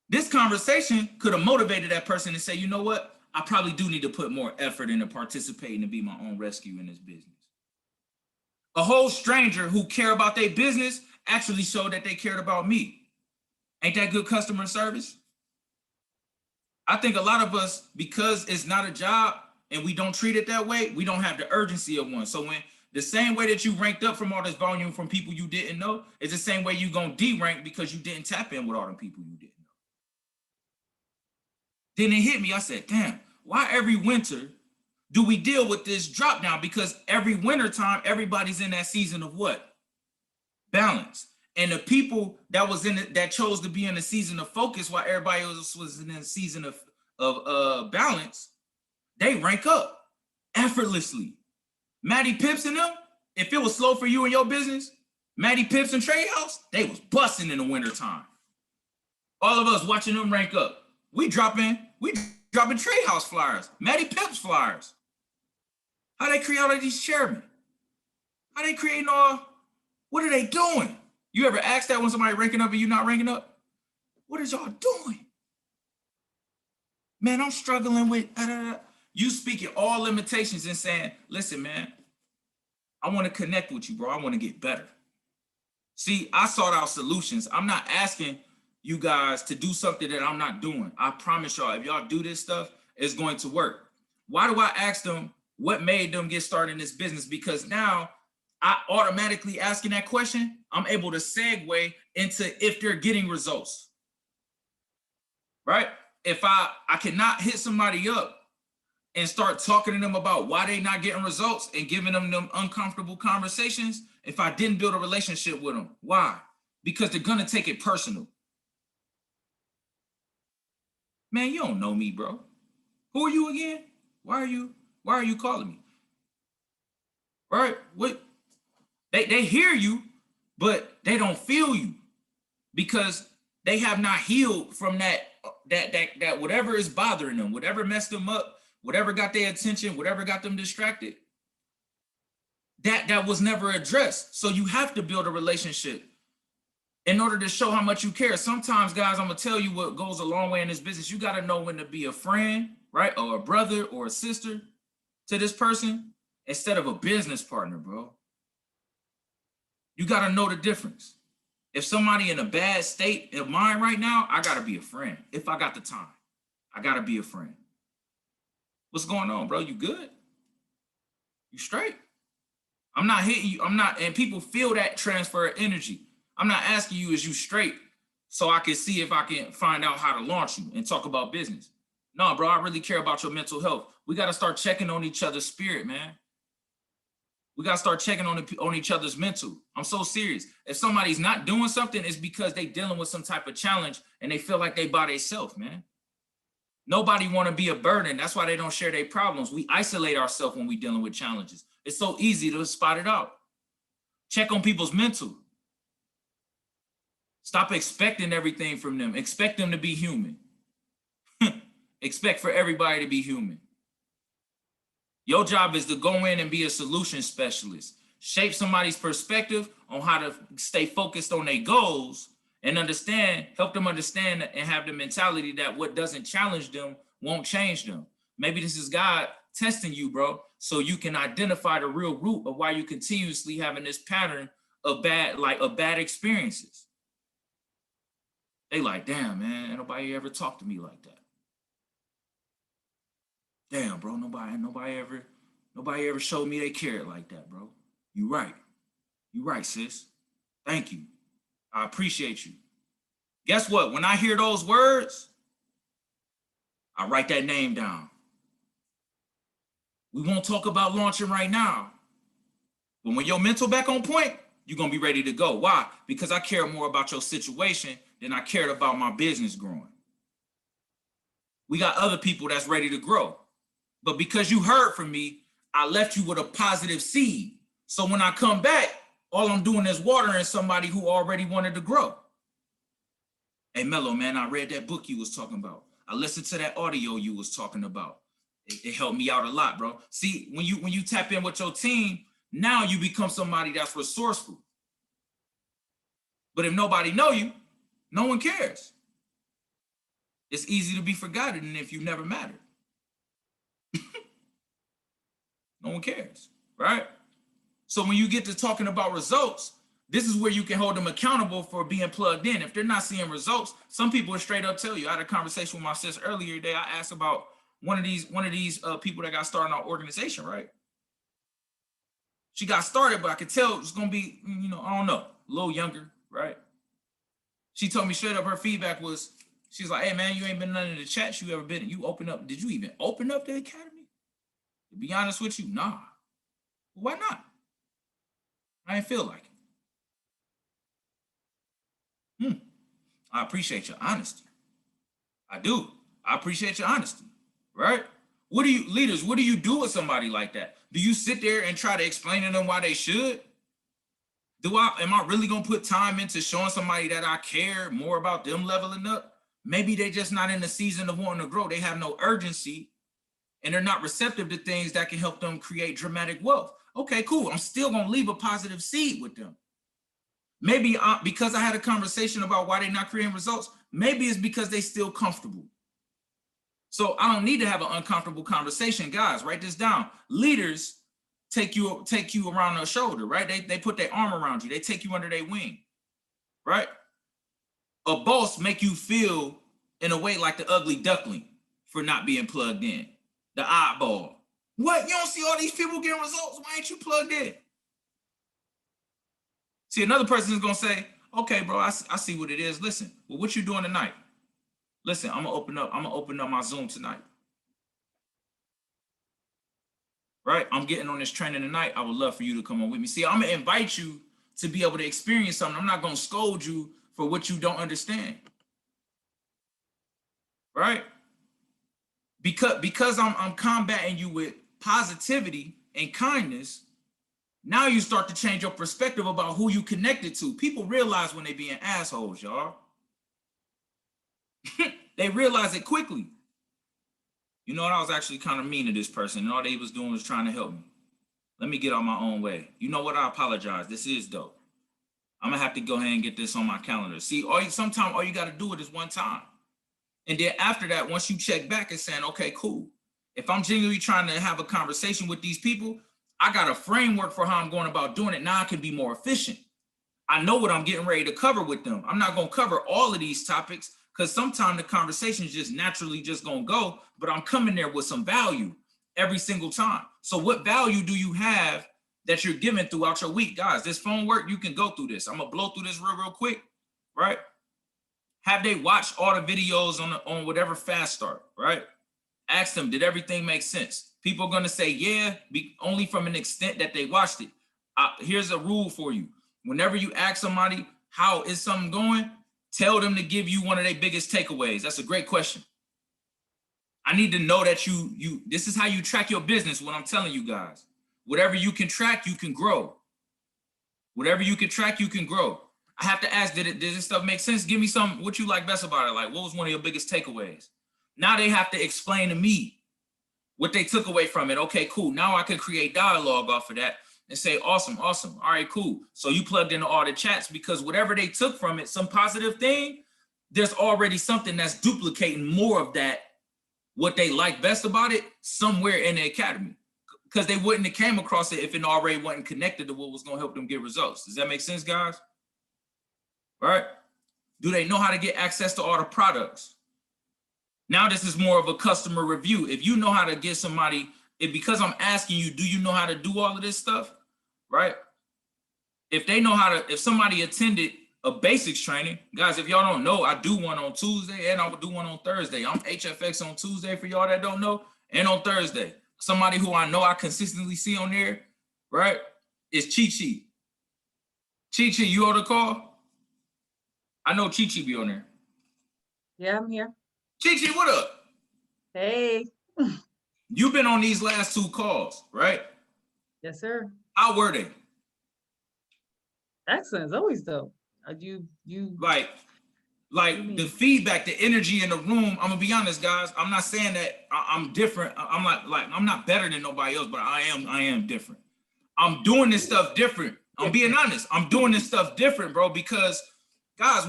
This conversation could have motivated that person to say, you know what? I probably do need to put more effort into participating and be my own rescue in this business. A whole stranger who care about their business actually showed that they cared about me. Ain't that good customer service? I think a lot of us, because it's not a job and we don't treat it that way, we don't have the urgency of one. So when the same way that you ranked up from all this volume from people you didn't know is the same way you gonna de-rank because you didn't tap in with all the people you didn't know. Then it hit me. I said, damn, why every winter do we deal with this drop down? Because every winter time, everybody's in that season of what? Balance. And the people that was in it, that chose to be in the season of focus while everybody else was in the season of balance, they rank up effortlessly. Matty Pips and them, if it was slow for you in your business, Matty Pips and Trade House, they was busting in the wintertime. All of us watching them rank up. We dropping Trade House flyers, Matty Pips flyers. How they create all of these chairmen? How they creating all, what are they doing? You ever ask that when somebody ranking up and you not ranking up? What is y'all doing? Man, I'm struggling with, you speaking all limitations and saying, listen, man, I want to connect with you, bro. I want to get better. See, I sought out solutions. I'm not asking you guys to do something that I'm not doing. I promise y'all, if y'all do this stuff, it's going to work. Why do I ask them what made them get started in this business? Because now I automatically asking that question, I'm able to segue into if they're getting results, right? If I cannot hit somebody up and start talking to them about why they not getting results and giving them uncomfortable conversations, if I didn't build a relationship with them. Why? Because they're gonna take it personal. Man, you don't know me, bro. Who are you again? Why are you calling me? Right? What? They hear you, but they don't feel you because they have not healed from that whatever is bothering them, whatever messed them up, whatever got their attention, whatever got them distracted. That was never addressed. So you have to build a relationship in order to show how much you care. Sometimes, guys, I'm gonna tell you what goes a long way in this business. You gotta know when to be a friend, right? Or a brother or a sister to this person instead of a business partner, bro. You gotta know the difference. If somebody in a bad state of mind right now, I gotta be a friend. If I got the time, I gotta be a friend. What's going on, bro? You good? You straight? I'm not hitting you. I'm not, and people feel that transfer of energy. I'm not asking you, is you straight? So I can see if I can find out how to launch you and talk about business. No, bro, I really care about your mental health. We got to start checking on each other's spirit, man. We got to start checking on each other's mental. I'm so serious. If somebody's not doing something, it's because they dealing with some type of challenge and they feel like they by themselves, man. Nobody want to be a burden. That's why they don't share their problems. We isolate ourselves when we dealing with challenges. It's so easy to spot it out. Check on people's mental. Stop expecting everything from them. Expect them to be human. Expect for everybody to be human. Your job is to go in and be a solution specialist. Shape somebody's perspective on how to stay focused on their goals and understand, help them understand and have the mentality that what doesn't challenge them won't change them. Maybe this is God testing you, bro, so you can identify the real root of why you continuously having this pattern of bad experiences. They like, damn, man, ain't nobody ever talked to me like that. Damn, bro, nobody ever showed me they cared like that, bro. You right, sis. Thank you. I appreciate you. Guess what? When I hear those words, I write that name down. We won't talk about launching right now. But when your mental back on point, you're going to be ready to go. Why? Because I care more about your situation than I cared about my business growing. We got other people that's ready to grow. But because you heard from me, I left you with a positive seed. So when I come back, all I'm doing is watering somebody who already wanted to grow. Hey, Melo, man, I read that book you was talking about. I listened to that audio you was talking about. It helped me out a lot, bro. See, when you tap in with your team, now you become somebody that's resourceful. But if nobody know you, no one cares. It's easy to be forgotten if you never mattered. No one cares, right? So when you get to talking about results, this is where you can hold them accountable for being plugged in. If they're not seeing results, some people will straight up tell you. I had a conversation with my sis earlier today. I asked about one of these people that got started in our organization, right? She got started, but I could tell it's gonna be, I don't know, a little younger, right? She told me straight up, her feedback was, she's like, hey man, you ain't been none of the chats you ever been in. You open up, did you even open up the academy? To be honest with you, nah. Why not? I didn't feel like it. I appreciate your honesty. I do. I appreciate your honesty, right? What do you, leaders, what do you do with somebody like that? Do you sit there and try to explain to them why they should? Am I really gonna put time into showing somebody that I care more about them leveling up? Maybe they just not in the season of wanting to grow. They have no urgency and they're not receptive to things that can help them create dramatic wealth. Okay, cool. I'm still gonna leave a positive seed with them. Maybe because I had a conversation about why they're not creating results, maybe it's because they still comfortable. So I don't need to have an uncomfortable conversation. Guys, write this down. Leaders take you around their shoulder, right? They put their arm around you. They take you under their wing, right? A boss make you feel in a way like the ugly duckling for not being plugged in, the oddball. What? You don't see all these people getting results? Why ain't you plugged in? See, another person is gonna say, okay, bro, I see what it is. Listen, well, what you doing tonight? Listen, I'm gonna open up my Zoom tonight. Right? I'm getting on this training tonight. I would love for you to come on with me. See, I'm gonna invite you to be able to experience something. I'm not gonna scold you for what you don't understand. Right? Because I'm combating you with positivity and kindness. Now you start to change your perspective about who you connected to. People realize when they being assholes, y'all. They realize it quickly. You know what? I was actually kind of mean to this person, and all they was doing was trying to help me. Let me get on my own way. You know what? I apologize. This is dope. I'm gonna have to go ahead and get this on my calendar. See, sometimes all you got to do it is one time. And then after that, once you check back and saying, okay, cool. If I'm genuinely trying to have a conversation with these people, I got a framework for how I'm going about doing it. Now I can be more efficient. I know what I'm getting ready to cover with them. I'm not going to cover all of these topics because sometimes the conversation is just naturally just going to go, but I'm coming there with some value every single time. So what value do you have that you're giving throughout your week? Guys, this phone work, you can go through this. I'm going to blow through this real quick, right? Have they watched all the videos on whatever fast start, right? Ask them, did everything make sense? People are going to say, yeah, only from an extent that they watched it. Here's a rule for you. Whenever you ask somebody, how is something going? Tell them to give you one of their biggest takeaways. That's a great question. I need to know that this is how you track your business, what I'm telling you guys. Whatever you can track, you can grow. Whatever you can track, you can grow. I have to ask, did this stuff make sense? Give me what you like best about it. Like, what was one of your biggest takeaways? Now they have to explain to me what they took away from it. Okay, cool. Now I can create dialogue off of that and say, awesome. All right, cool. So you plugged into all the chats because whatever they took from it, some positive thing, there's already something that's duplicating more of that, what they like best about it, somewhere in the academy. Because they wouldn't have came across it if it already wasn't connected to what was going to help them get results. Does that make sense, guys? All right. Do they know how to get access to all the products? Now this is more of a customer review. If you know how to get somebody, because I'm asking you, do you know how to do all of this stuff, right? If they know how to, if somebody attended a basics training, guys, if y'all don't know, I do one on Tuesday and I will do one on Thursday. I'm HFX on Tuesday for y'all that don't know, and on Thursday. Somebody who I know I consistently see on there, right, is Chi-Chi. Chi-Chi, you on the call? I know Chi-Chi be on there. Yeah, I'm here. Chi-Chi, what up? Hey. You've been on these last 2 calls, right? Yes, sir. How were they? Excellent, as always, though. You like the feedback, the energy in the room. I'm gonna be honest, guys. I'm not saying that I'm different. I'm not better than nobody else, but I am different. I'm doing this stuff different. I'm being honest. I'm doing this stuff different, bro, because guys,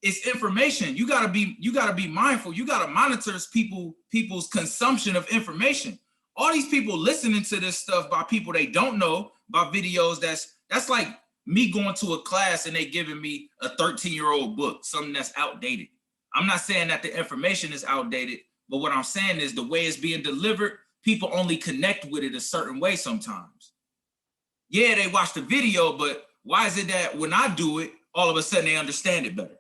it's information. You gotta be mindful. You gotta monitor people's consumption of information. All these people listening to this stuff by people they don't know, by videos that's like me going to a class and they giving me a 13-year-old book, something that's outdated. I'm not saying that the information is outdated, but what I'm saying is the way it's being delivered, people only connect with it a certain way sometimes. Yeah, they watch the video, but why is it that when I do it, all of a sudden they understand it better?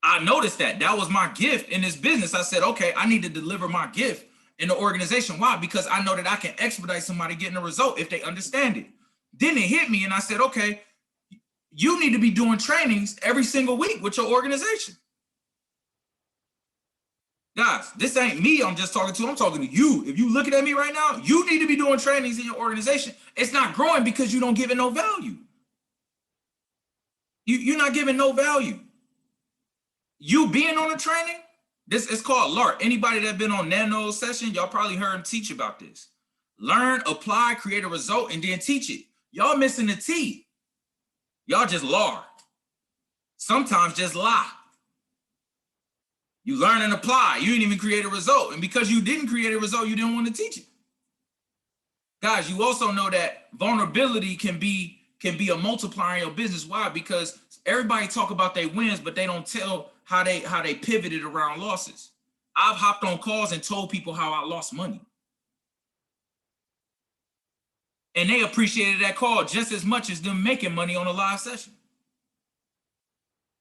I noticed that was my gift in this business. I said, okay, I need to deliver my gift in the organization. Why? Because I know that I can expedite somebody getting a result if they understand it. Then it hit me and I said, okay, you need to be doing trainings every single week with your organization. Guys, this ain't me I'm just talking to, I'm talking to you. If you looking at me right now, you need to be doing trainings in your organization. It's not growing because you don't give it no value. You're not giving no value. You being on a training, this is called LART. Anybody that been on Nano's session, y'all probably heard him teach about this. Learn, apply, create a result, and then teach it. Y'all missing the T. Y'all just LAR. Sometimes just lie. You learn and apply. You didn't even create a result. And because you didn't create a result, you didn't want to teach it. Guys, you also know that vulnerability can be a multiplier in your business. Why? Because everybody talk about their wins, but they don't tell how they pivoted around losses. I've hopped on calls and told people how I lost money. And they appreciated that call just as much as them making money on a live session.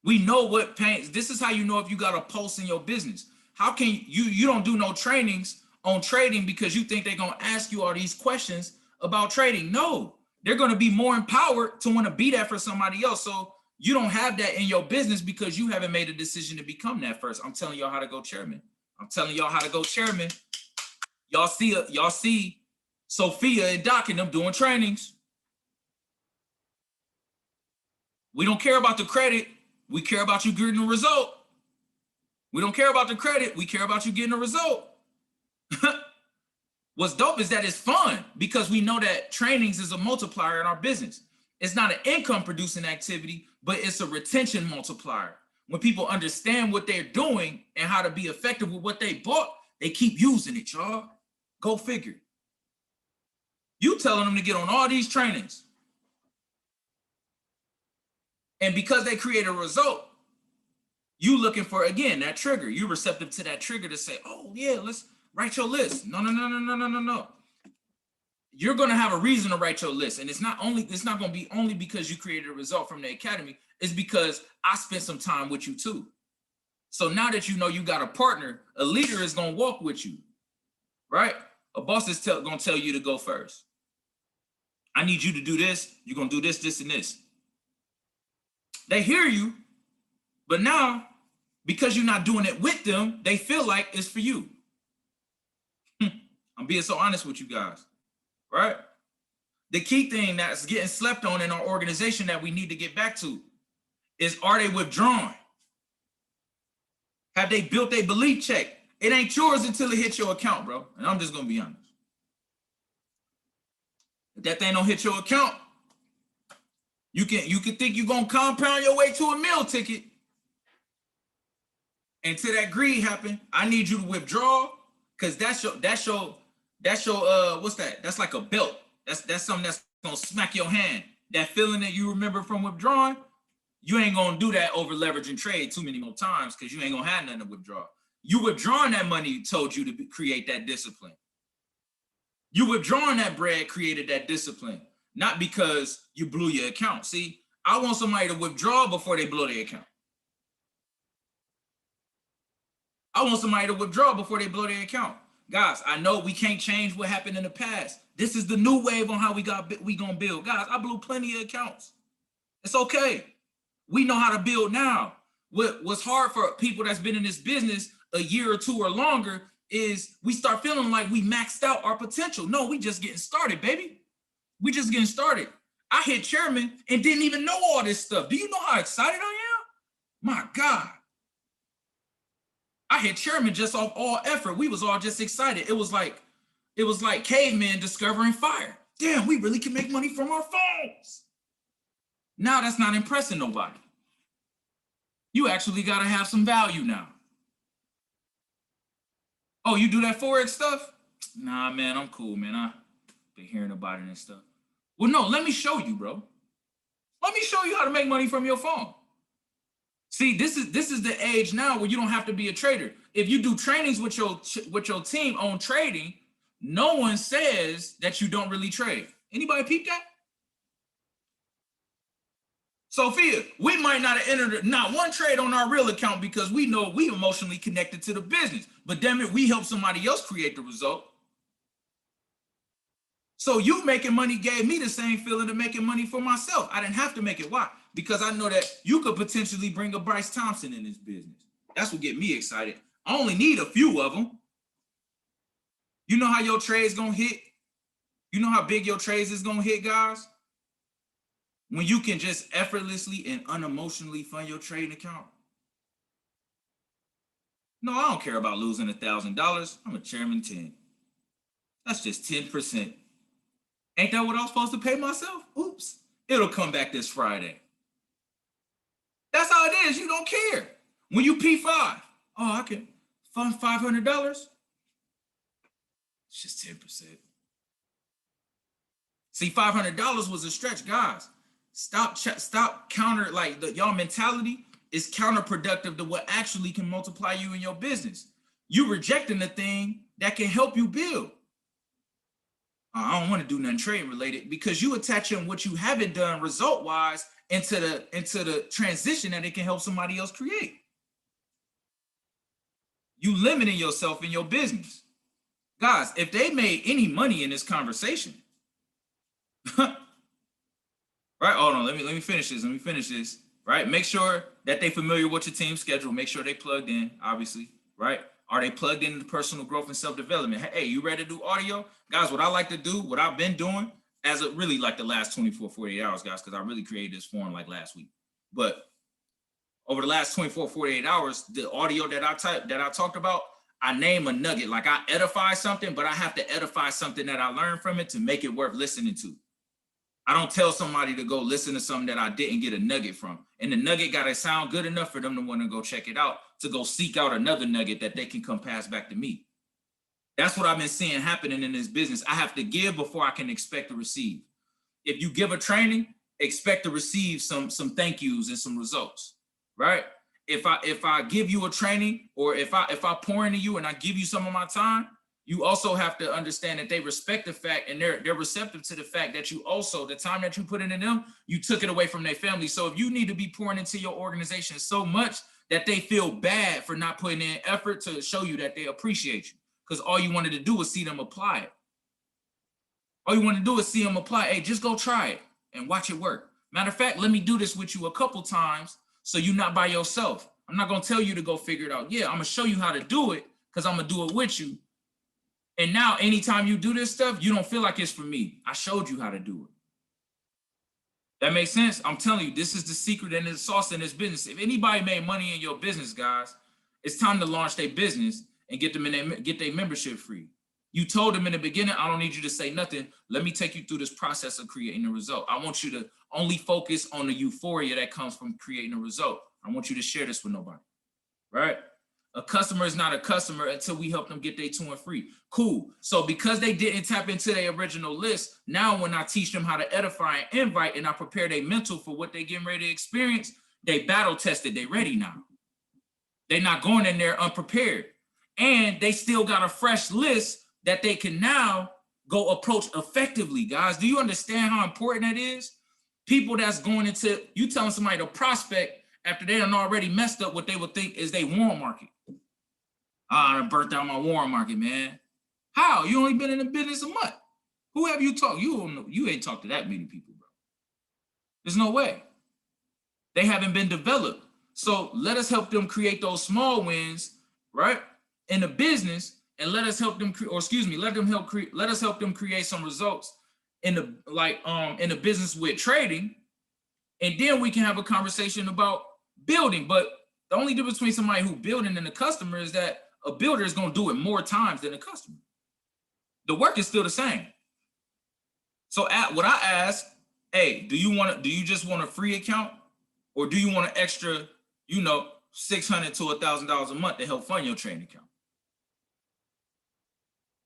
We know what pain. This is how you know if you got a pulse in your business. How can you don't do no trainings on trading because you think they're gonna ask you all these questions about trading? No, they're gonna be more empowered to want to be that for somebody else. So you don't have that in your business because you haven't made a decision to become that first. I'm telling y'all how to go chairman. I'm telling y'all how to go chairman. Y'all see Sophia and Doc and them doing trainings. We don't care about the credit. We care about you getting a result. We don't care about the credit. We care about you getting a result. What's dope is that it's fun because we know that trainings is a multiplier in our business. It's not an income producing activity, but it's a retention multiplier. When people understand what they're doing and how to be effective with what they bought, they keep using it, y'all. Go figure. You telling them to get on all these trainings. And because they create a result, you looking for, again, that trigger. You receptive to that trigger to say, oh yeah, let's write your list. No. You're gonna have a reason to write your list. And it's not gonna be only because you created a result from the academy, it's because I spent some time with you too. So now that you know you got a partner, a leader is gonna walk with you, right? A boss is gonna tell you to go first. I need you to do this. You're gonna do this, this, and this. They hear you, but now, because you're not doing it with them, they feel like it's for you. I'm being so honest with you guys, right? The key thing that's getting slept on in our organization that we need to get back to is, are they withdrawn? Have they built a belief check? It ain't yours until it hits your account, bro. And I'm just gonna be honest. If that thing don't hit your account, you can think you're gonna compound your way to a meal ticket. Until that greed happen, I need you to withdraw, because that's your what's that? That's like a belt. That's something that's gonna smack your hand. That feeling that you remember from withdrawing, you ain't gonna do that over leveraging trade too many more times, because you ain't gonna have nothing to withdraw. You withdrawing that money told you to create that discipline. You withdrawing that bread created that discipline, not because you blew your account. See, I want somebody to withdraw before they blow their account. I want somebody to withdraw before they blow their account. Guys, I know we can't change what happened in the past. This is the new wave on how we gonna build. Guys, I blew plenty of accounts. It's okay. We know how to build now. What's hard for people that's been in this business a year or two or longer is we start feeling like we maxed out our potential. No, we just getting started, baby. We just getting started. I hit chairman and didn't even know all this stuff. Do you know how excited I am? My God. I hit chairman just off all effort. We was all just excited. It was like cavemen discovering fire. Damn, we really can make money from our phones. Now that's not impressing nobody. You actually gotta have some value now. Oh, you do that Forex stuff? Nah, man, I'm cool, man. I've been hearing about it and stuff. Well, no, let me show you, bro. Let me show you how to make money from your phone. See, this is the age now where you don't have to be a trader. If you do trainings with your team on trading, no one says that you don't really trade. Anybody peep that? Sophia, we might not have entered not one trade on our real account because we know we emotionally connected to the business. But damn it, we help somebody else create the result. So you making money gave me the same feeling of making money for myself. I didn't have to make it. Why? Because I know that you could potentially bring a Bryce Thompson in this business. That's what get me excited. I only need a few of them. You know how your trade's gonna hit? You know how big your trades is gonna hit, guys? When you can just effortlessly and unemotionally fund your trading account. No, I don't care about losing $1,000. I'm a chairman 10. That's just 10%. Ain't that what I was supposed to pay myself? Oops. It'll come back this Friday. That's how it is. You don't care. When you P5, oh, I can fund $500. It's just 10%. See, $500 was a stretch, guys. Stop counter, like y'all mentality is counterproductive to what actually can multiply you in your business. You rejecting the thing that can help you build. I don't want to do nothing trade related because you attaching what you haven't done result wise into the transition that it can help somebody else create. You limiting yourself in your business. Guys, if they made any money in this conversation, right? Hold on, let me finish this. Right? Make sure that they familiar with your team's schedule. Make sure they plugged in, obviously, right? Are they plugged into personal growth and self-development? Hey, you ready to do audio? Guys, what I like to do, what I've been doing as of really like the last 24, 48 hours, guys, because I really created this form like last week. But over the last 24, 48 hours, the audio that I talked about, I name a nugget. Like I edify something, but I have to edify something that I learned from it to make it worth listening to. I don't tell somebody to go listen to something that I didn't get a nugget from. And the nugget got to sound good enough for them to want to go check it out, to go seek out another nugget that they can come pass back to me. That's what I've been seeing happening in this business. I have to give before I can expect to receive. If you give a training, expect to receive some thank yous and some results, right? If I give you a training, or if I pour into you and I give you some of my time, you also have to understand that they respect the fact and they're receptive to the fact that you also, the time that you put into them, you took it away from their family. So if you need to be pouring into your organization so much that they feel bad for not putting in effort to show you that they appreciate you, because all you wanted to do was see them apply it. All you want to do is see them apply. Hey, just go try it and watch it work. Matter of fact, let me do this with you a couple times so you're not by yourself. I'm not going to tell you to go figure it out. Yeah, I'm going to show you how to do it because I'm going to do it with you. And now anytime you do this stuff, you don't feel like it's for me. I showed you how to do it. That makes sense? I'm telling you, this is the secret and the sauce in this business. If anybody made money in your business, guys, it's time to launch their business and get their membership free. You told them in the beginning, I don't need you to say nothing. Let me take you through this process of creating a result. I want you to only focus on the euphoria that comes from creating a result. I want you to share this with nobody, right? A customer is not a customer until we help them get their 2 and free. Cool. So because they didn't tap into their original list, now when I teach them how to edify and invite and I prepare their mental for what they getting ready to experience, they battle tested. They ready now. They're not going in there unprepared. And they still got a fresh list that they can now go approach effectively, guys. Do you understand how important that is? People that's going into, you telling somebody to prospect after they done already messed up what they would think is their warm market. I done burnt out my warm market, man. How? You only been in the business a month. Who have you talked? You ain't talked to that many people, bro. There's no way. They haven't been developed. So let us help them create those small wins, right? In the business, and let us help them, let us help them create some results in the business with trading. And then we can have a conversation about building. But the only difference between somebody who building and a customer is that a builder is going to do it more times than a customer. The work is still the same. So what I ask, hey, do you just want a free account, or do you want an extra, $600 to $1,000 a month to help fund your trading account?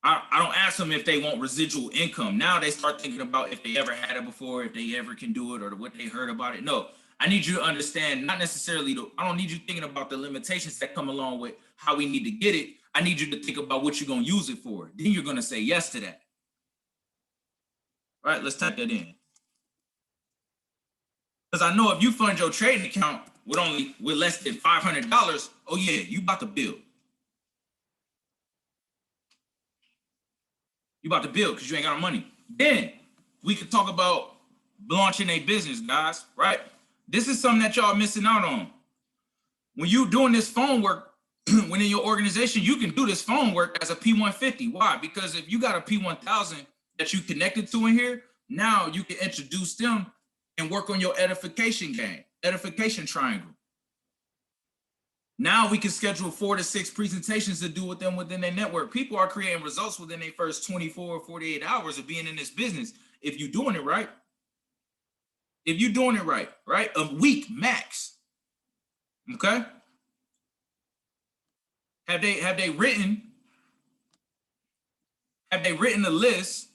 I don't ask them if they want residual income. Now they start thinking about if they ever had it before, if they ever can do it, or what they heard about it. No, I need you to understand, not necessarily, I don't need you thinking about the limitations that come along with how we need to get it. I need you to think about what you're going to use it for. Then you're going to say yes to that. All right, let's type that in. Because I know if you fund your trading account with less than $500, oh yeah, you about to build. You about to build because you ain't got no money. Then we could talk about launching a business, guys, right? This is something that y'all missing out on. When you doing this phone work, when in your organization, you can do this phone work as a P150. Why? Because if you got a P1000 that you connected to in here, now you can introduce them and work on your edification game, edification triangle. Now we can schedule 4 to 6 presentations to do with them within their network. People are creating results within their first 24 or 48 hours of being in this business. If you're doing it right, if you're doing it right, a week max. Okay. Have they written a list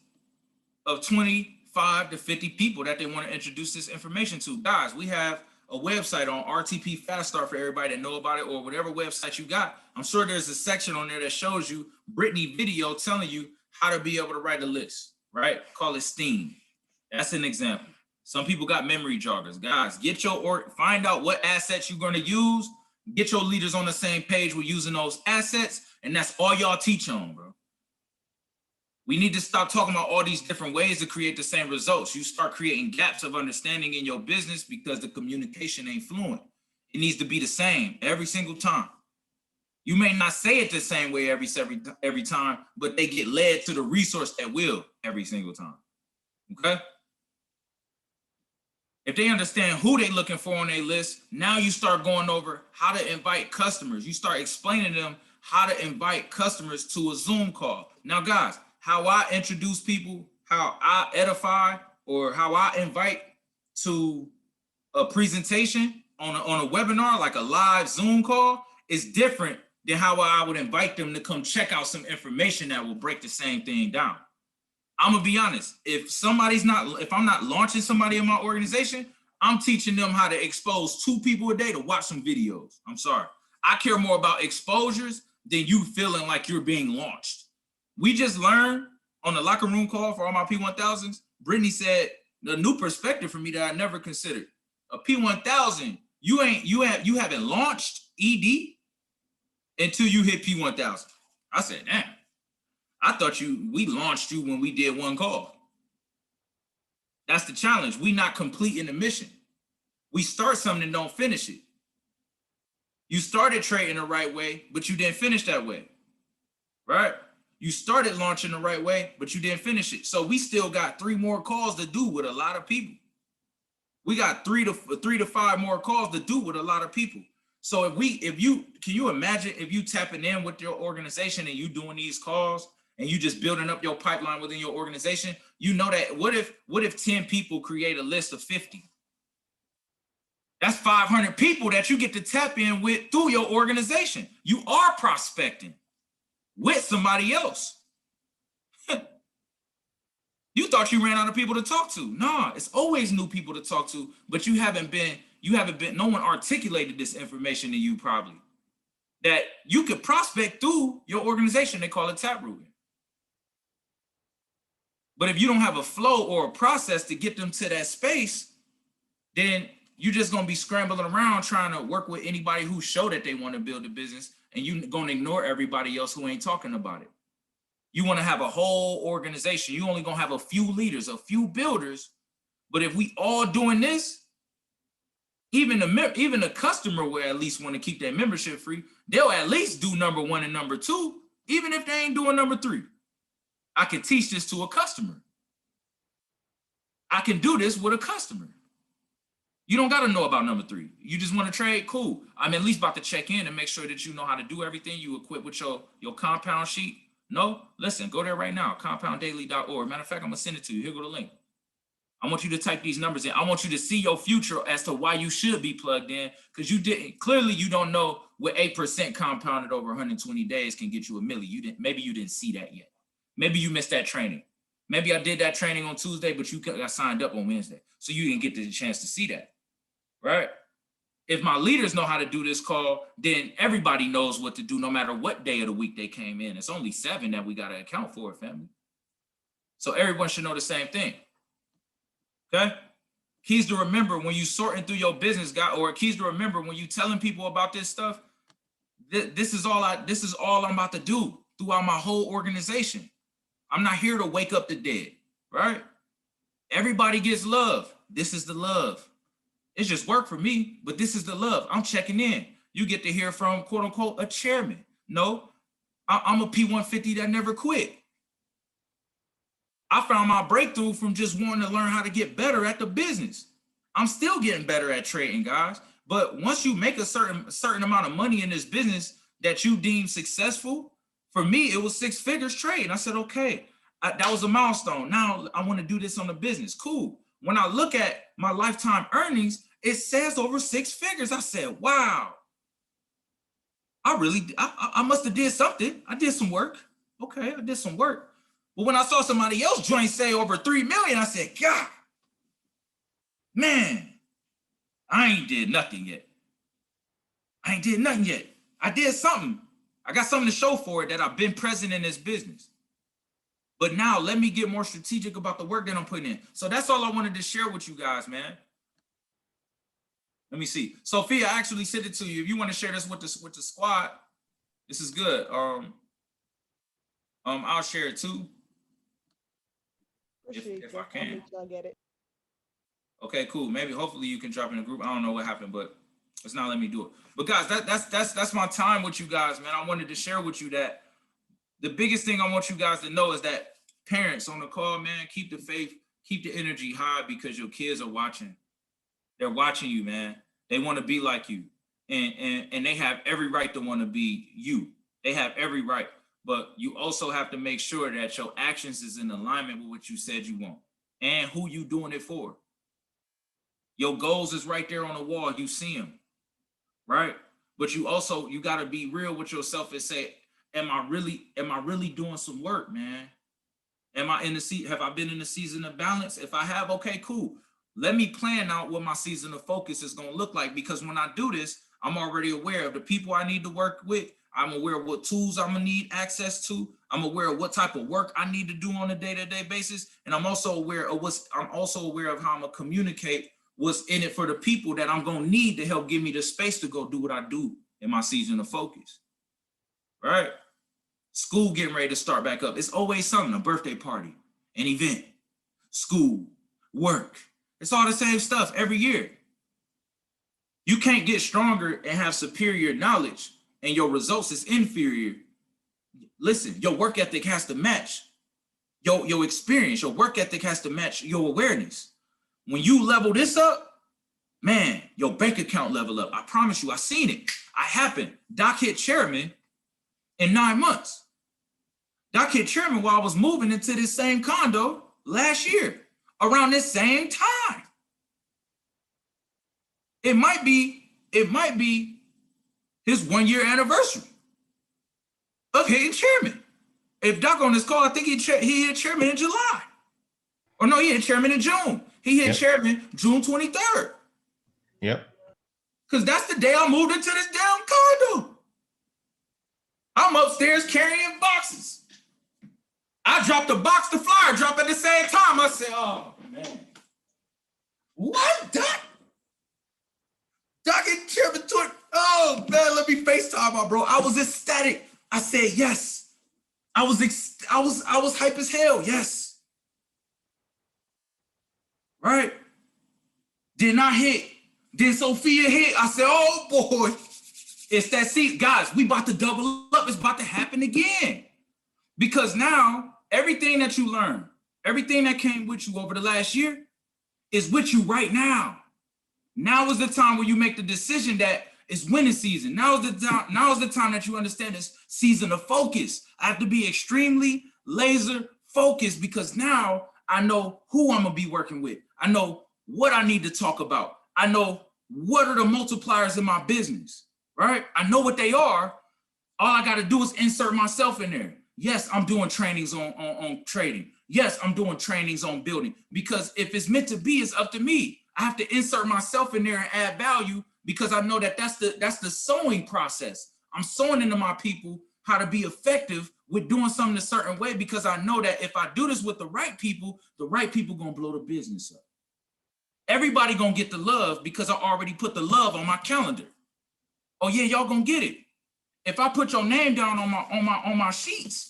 of 25 to 50 people that they want to introduce this information to? Guys, we have a website on RTP Fast Start for everybody that know about it, or whatever website you got. I'm sure there's a section on there that shows you Brittany video telling you how to be able to write a list, right? Call it STEAM. That's an example. Some people got memory joggers. Guys, find out what assets you're going to use. Get your leaders on the same page with using those assets, and that's all y'all teach on, bro. We need to stop talking about all these different ways to create the same results. You start creating gaps of understanding in your business because the communication ain't fluent. It needs to be the same every single time. You may not say it the same way every time, but they get led to the resource that will every single time. Okay? If they understand who they're looking for on their list, now you start going over how to invite customers. You start explaining to them how to invite customers to a Zoom call. Now, guys, how I introduce people, how I edify, or how I invite to a presentation on a webinar, like a live Zoom call, is different than how I would invite them to come check out some information that will break the same thing down. I'm gonna be honest, if I'm not launching somebody in my organization, I'm teaching them how to expose 2 people a day to watch some videos. I'm sorry. I care more about exposures than you feeling like you're being launched. We just learned on the locker room call for all my P1000s, Brittany said the new perspective for me that I never considered. A P1000, you haven't launched ED until you hit P1000. I said, damn. I thought we launched you when we did 1 call. That's the challenge. We not completing the mission. We start something and don't finish it. You started trading the right way, but you didn't finish that way, right? You started launching the right way, but you didn't finish it. So we still got 3 more calls to do with a lot of people. We got 3 to 5 more calls to do with a lot of people. So can you imagine if you tapping in with your organization and you doing these calls and you just building up your pipeline within your organization? You know that what if 10 people create a list of 50? That's 500 people that you get to tap in with through your organization. You are prospecting with somebody else. You thought you ran out of people to talk to. Nah, it's always new people to talk to, but no one articulated this information to you probably. That you could prospect through your organization. They call it taprooting. But if you don't have a flow or a process to get them to that space, then you're just going to be scrambling around trying to work with anybody who show that they want to build a business, and you're going to ignore everybody else who ain't talking about it. You want to have a whole organization. You only going to have a few leaders, a few builders. But if we all doing this, even the customer will at least want to keep their membership free. They'll at least do number 1 and number 2, even if they ain't doing number 3. I can teach this to a customer. I can do this with a customer. You don't got to know about number 3. You just want to trade? Cool. I'm at least about to check in and make sure that you know how to do everything. You equip with your compound sheet. No? Listen, go there right now, compounddaily.org. Matter of fact, I'm going to send it to you. Here go the link. I want you to type these numbers in. I want you to see your future as to why you should be plugged in, because clearly you don't know what 8% compounded over 120 days can get you $1 million. Maybe you didn't see that yet. Maybe you missed that training. Maybe I did that training on Tuesday, but you got signed up on Wednesday. So you didn't get the chance to see that, right? If my leaders know how to do this call, then everybody knows what to do no matter what day of the week they came in. It's only 7 that we got to account for, family. So everyone should know the same thing, okay? Keys to remember when you sorting through your business, guy, or keys to remember when you telling people about this stuff, this is all I'm about to do throughout my whole organization. I'm not here to wake up the dead, right? Everybody gets love. This is the love. It's just work for me, but this is the love. I'm checking in. You get to hear from, quote unquote, a chairman. No, I'm a P150 that never quit. I found my breakthrough from just wanting to learn how to get better at the business. I'm still getting better at trading, guys. But once you make a certain amount of money in this business that you deem successful, for me, it was 6 figures trade. And I said, okay, that was a milestone. Now I want to do this on the business. Cool. When I look at my lifetime earnings, it says over 6 figures. I said, wow, I must have did something. I did some work. Okay, I did some work. But when I saw somebody else join say over 3 million, I said, God, man, I ain't did nothing yet. I ain't did nothing yet. I did something. I got something to show for it that I've been present in this business. But now let me get more strategic about the work that I'm putting in. So that's all I wanted to share with you guys, man. Let me see. Sophia, I actually sent it to you. If you want to share this with the squad, this is good. I'll share it too. If I can. I'll make sure I get it. Okay, cool. Maybe hopefully you can drop in the group. I don't know what happened, but it's not letting me do it. But guys, that's my time with you guys, man. I wanted to share with you that the biggest thing I want you guys to know is that parents on the call, man, keep the faith, keep the energy high because your kids are watching. They're watching you, man. They want to be like you. And they have every right to want to be you. They have every right. But you also have to make sure that your actions is in alignment with what you said you want and who you doing it for. Your goals is right there on the wall. You see them, right? But you got to be real with yourself and say, am I really doing some work, man? Have I been in the season of balance? If I have, okay, cool. Let me plan out what my season of focus is going to look like, because when I do this, I'm already aware of the people I need to work with. I'm aware of what tools I'm gonna need access to. I'm aware of what type of work I need to do on a day-to-day basis. And I'm also aware of how I'm gonna communicate what's in it for the people that I'm gonna need to help give me the space to go do what I do in my season of focus, right? School getting ready to start back up. It's always something, a birthday party, an event, school, work. It's all the same stuff every year. You can't get stronger and have superior knowledge and your results is inferior. Listen, your work ethic has to match your experience. Your work ethic has to match your awareness. When you level this up, man, your bank account level up. I promise you, I seen it. I happened. Doc hit chairman in 9 months. Doc hit chairman while I was moving into this same condo last year, around this same time. It might be his 1-year anniversary of hitting chairman. If Doc on this call, I think he hit chairman in July. Or no, he hit chairman in June. He hit chairman June 23rd. Yep. Because that's the day I moved into this damn condo. I'm upstairs carrying boxes. I dropped a box, the flyer dropped at the same time. I said, oh, man. What, Doc? Doc and chairman to it. Oh, man, let me FaceTime my bro. I was ecstatic. I said, yes. I was hype as hell. Yes. Right? Then I hit. Then Sophia hit. I said, oh, boy. It's that seat. Guys, we about to double up. It's about to happen again. Because now, everything that you learn, everything that came with you over the last year is with you right now. Now is the time where you make the decision that it's winning season. Now is the time that you understand this season of focus. I have to be extremely laser focused because now I know who I'm gonna be working with. I know what I need to talk about. I know what are the multipliers in my business, right? I know what they are. All I gotta do is insert myself in there. Yes, I'm doing trainings on trading. Yes, I'm doing trainings on building, because if it's meant to be, it's up to me. I have to insert myself in there and add value, because I know that that's the sewing process. I'm sewing into my people how to be effective with doing something a certain way, because I know that if I do this with the right people gonna blow the business up. Everybody gonna get the love because I already put the love on my calendar. Oh yeah, y'all gonna get it. If I put your name down on my sheets,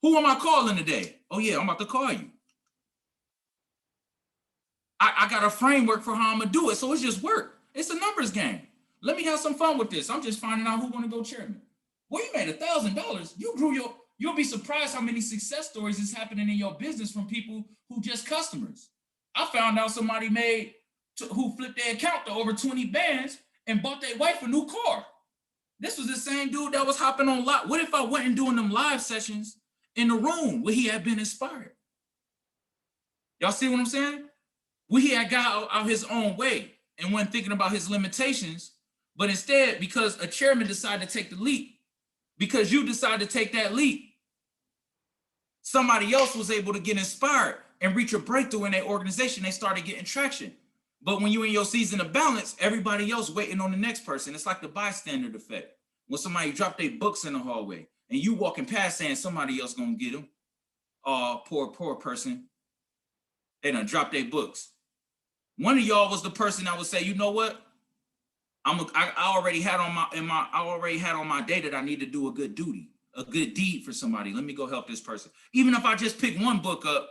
who am I calling today? Oh yeah, I'm about to call you. I got a framework for how I'm gonna do it, so it's just work. It's a numbers game. Let me have some fun with this. I'm just finding out who wanna go chairman. Well, you made $1,000. You grew you'll be surprised how many success stories is happening in your business from people who just customers. I found out somebody who flipped their account to over 20 bands and bought their wife a new car. This was the same dude that was hopping on live. What if I went and doing them live sessions in the room where he had been inspired? Y'all see what I'm saying? Where he had got out his own way and wasn't thinking about his limitations, but instead, because a chairman decided to take the leap, because you decided to take that leap, somebody else was able to get inspired and reach a breakthrough in their organization. They started getting traction. But when you're in your season of balance, everybody else waiting on the next person. It's like the bystander effect. When somebody drop their books in the hallway and you walking past saying somebody else gonna get them. Oh, poor person. They done dropped their books. One of y'all was the person that would say, you know what? I already had on my day that I need to do a good duty, a good deed for somebody. Let me go help this person. Even if I just pick one book up,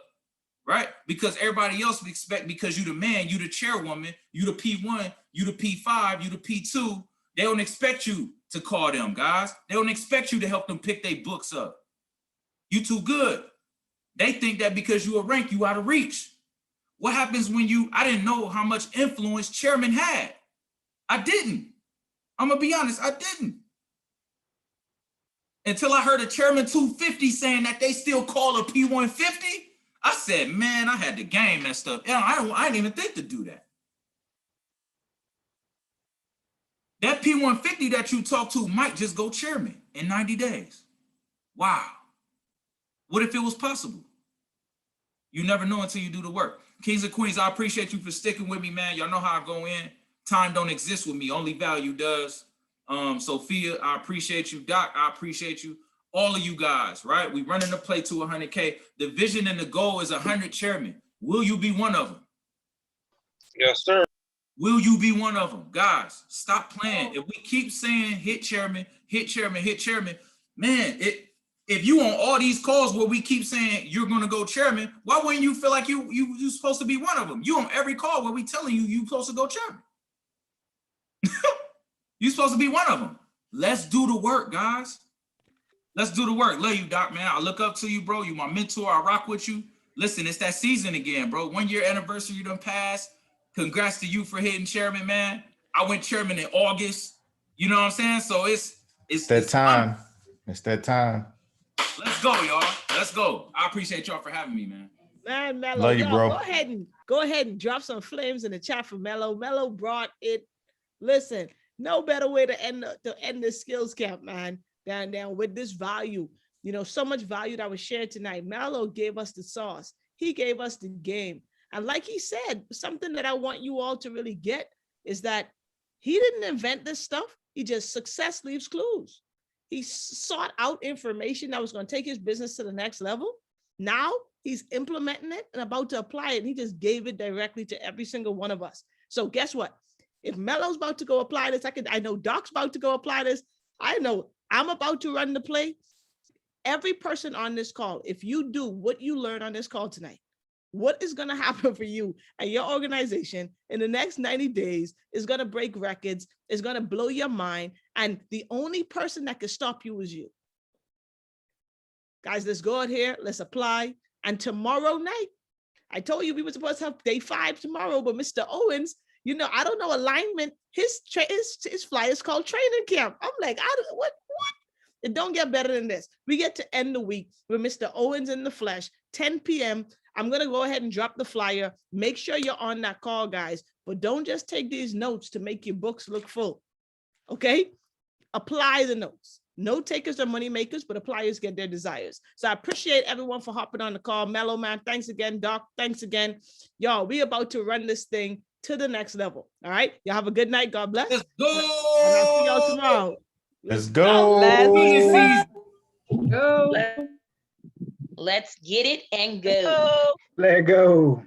right? Because everybody else expect, because you the man, you the chairwoman, you the P1, you the P5, you the P2. They don't expect you to call them, guys. They don't expect you to help them pick their books up. You too good. They think that because you a rank, you out of reach. What happens when I didn't know how much influence chairman had. I didn't. I'm gonna be honest, I didn't. Until I heard a chairman 250 saying that they still call a P150. I said, man, I had the game messed up. I didn't even think to do that. That P150 that you talk to might just go chairman in 90 days. Wow. What if it was possible? You never know until you do the work. Kings and queens, I appreciate you for sticking with me, man. Y'all know how I go in. Time don't exist with me, only value does. Sophia, I appreciate you. Doc, I appreciate you. All of you guys, right? We running the play to 100K. The vision and the goal is 100 chairmen. Will you be one of them? Yes, sir. Will you be one of them? Guys, stop playing. If we keep saying hit chairman, hit chairman, hit chairman, man, if you on all these calls where we keep saying you're gonna go chairman, why wouldn't you feel like you supposed to be one of them? You on every call where we telling you supposed to go chairman. You're supposed to be one of them. Let's do the work, guys. Let's do the work. Love you, Doc, man. I look up to you, bro. You my mentor. I rock with you. Listen, it's that season again, bro. 1 year anniversary done passed. Congrats to you for hitting chairman, man. I went chairman in August. You know what I'm saying? So it's that time. It's that time. Let's go, y'all. Let's go. I appreciate y'all for having me, man. Man, Melo, Love you, bro. Go ahead and drop some flames in the chat for Melo. Melo brought it. Listen, no better way to end this skills camp, man, than with this value. You know, so much value that was shared tonight. Melo gave us the sauce. He gave us the game. And like he said, something that I want you all to really get is that he didn't invent this stuff. He just success leaves clues. He sought out information that was going to take his business to the next level. Now he's implementing it and about to apply it. And he just gave it directly to every single one of us. So guess what? If Melo's about to go apply this, I know Doc's about to go apply this. I know I'm about to run the play. Every person on this call, if you do what you learned on this call tonight, what is going to happen for you and your organization in the next 90 days is going to break records, is going to blow your mind. And the only person that can stop you is you. Guys, let's go out here. Let's apply. And tomorrow night, I told you we were supposed to have day 5 tomorrow, but Mr. Owens, you know, I don't know alignment. His fly is called training camp. I'm like, what? It don't get better than this. We get to end the week with Mr. Owens in the flesh, 10 p.m. I'm going to go ahead and drop the flyer. Make sure you're on that call, guys. But don't just take these notes to make your books look full. Okay? Apply the notes. No takers are money makers, but appliers get their desires. So I appreciate everyone for hopping on the call. Melo, man, thanks again. Doc, thanks again. Y'all, we about to run this thing to the next level. All right. Y'all have a good night. God bless. Let's go. And I'll see y'all tomorrow. Let's go. Go. Let's get it and go. Let go.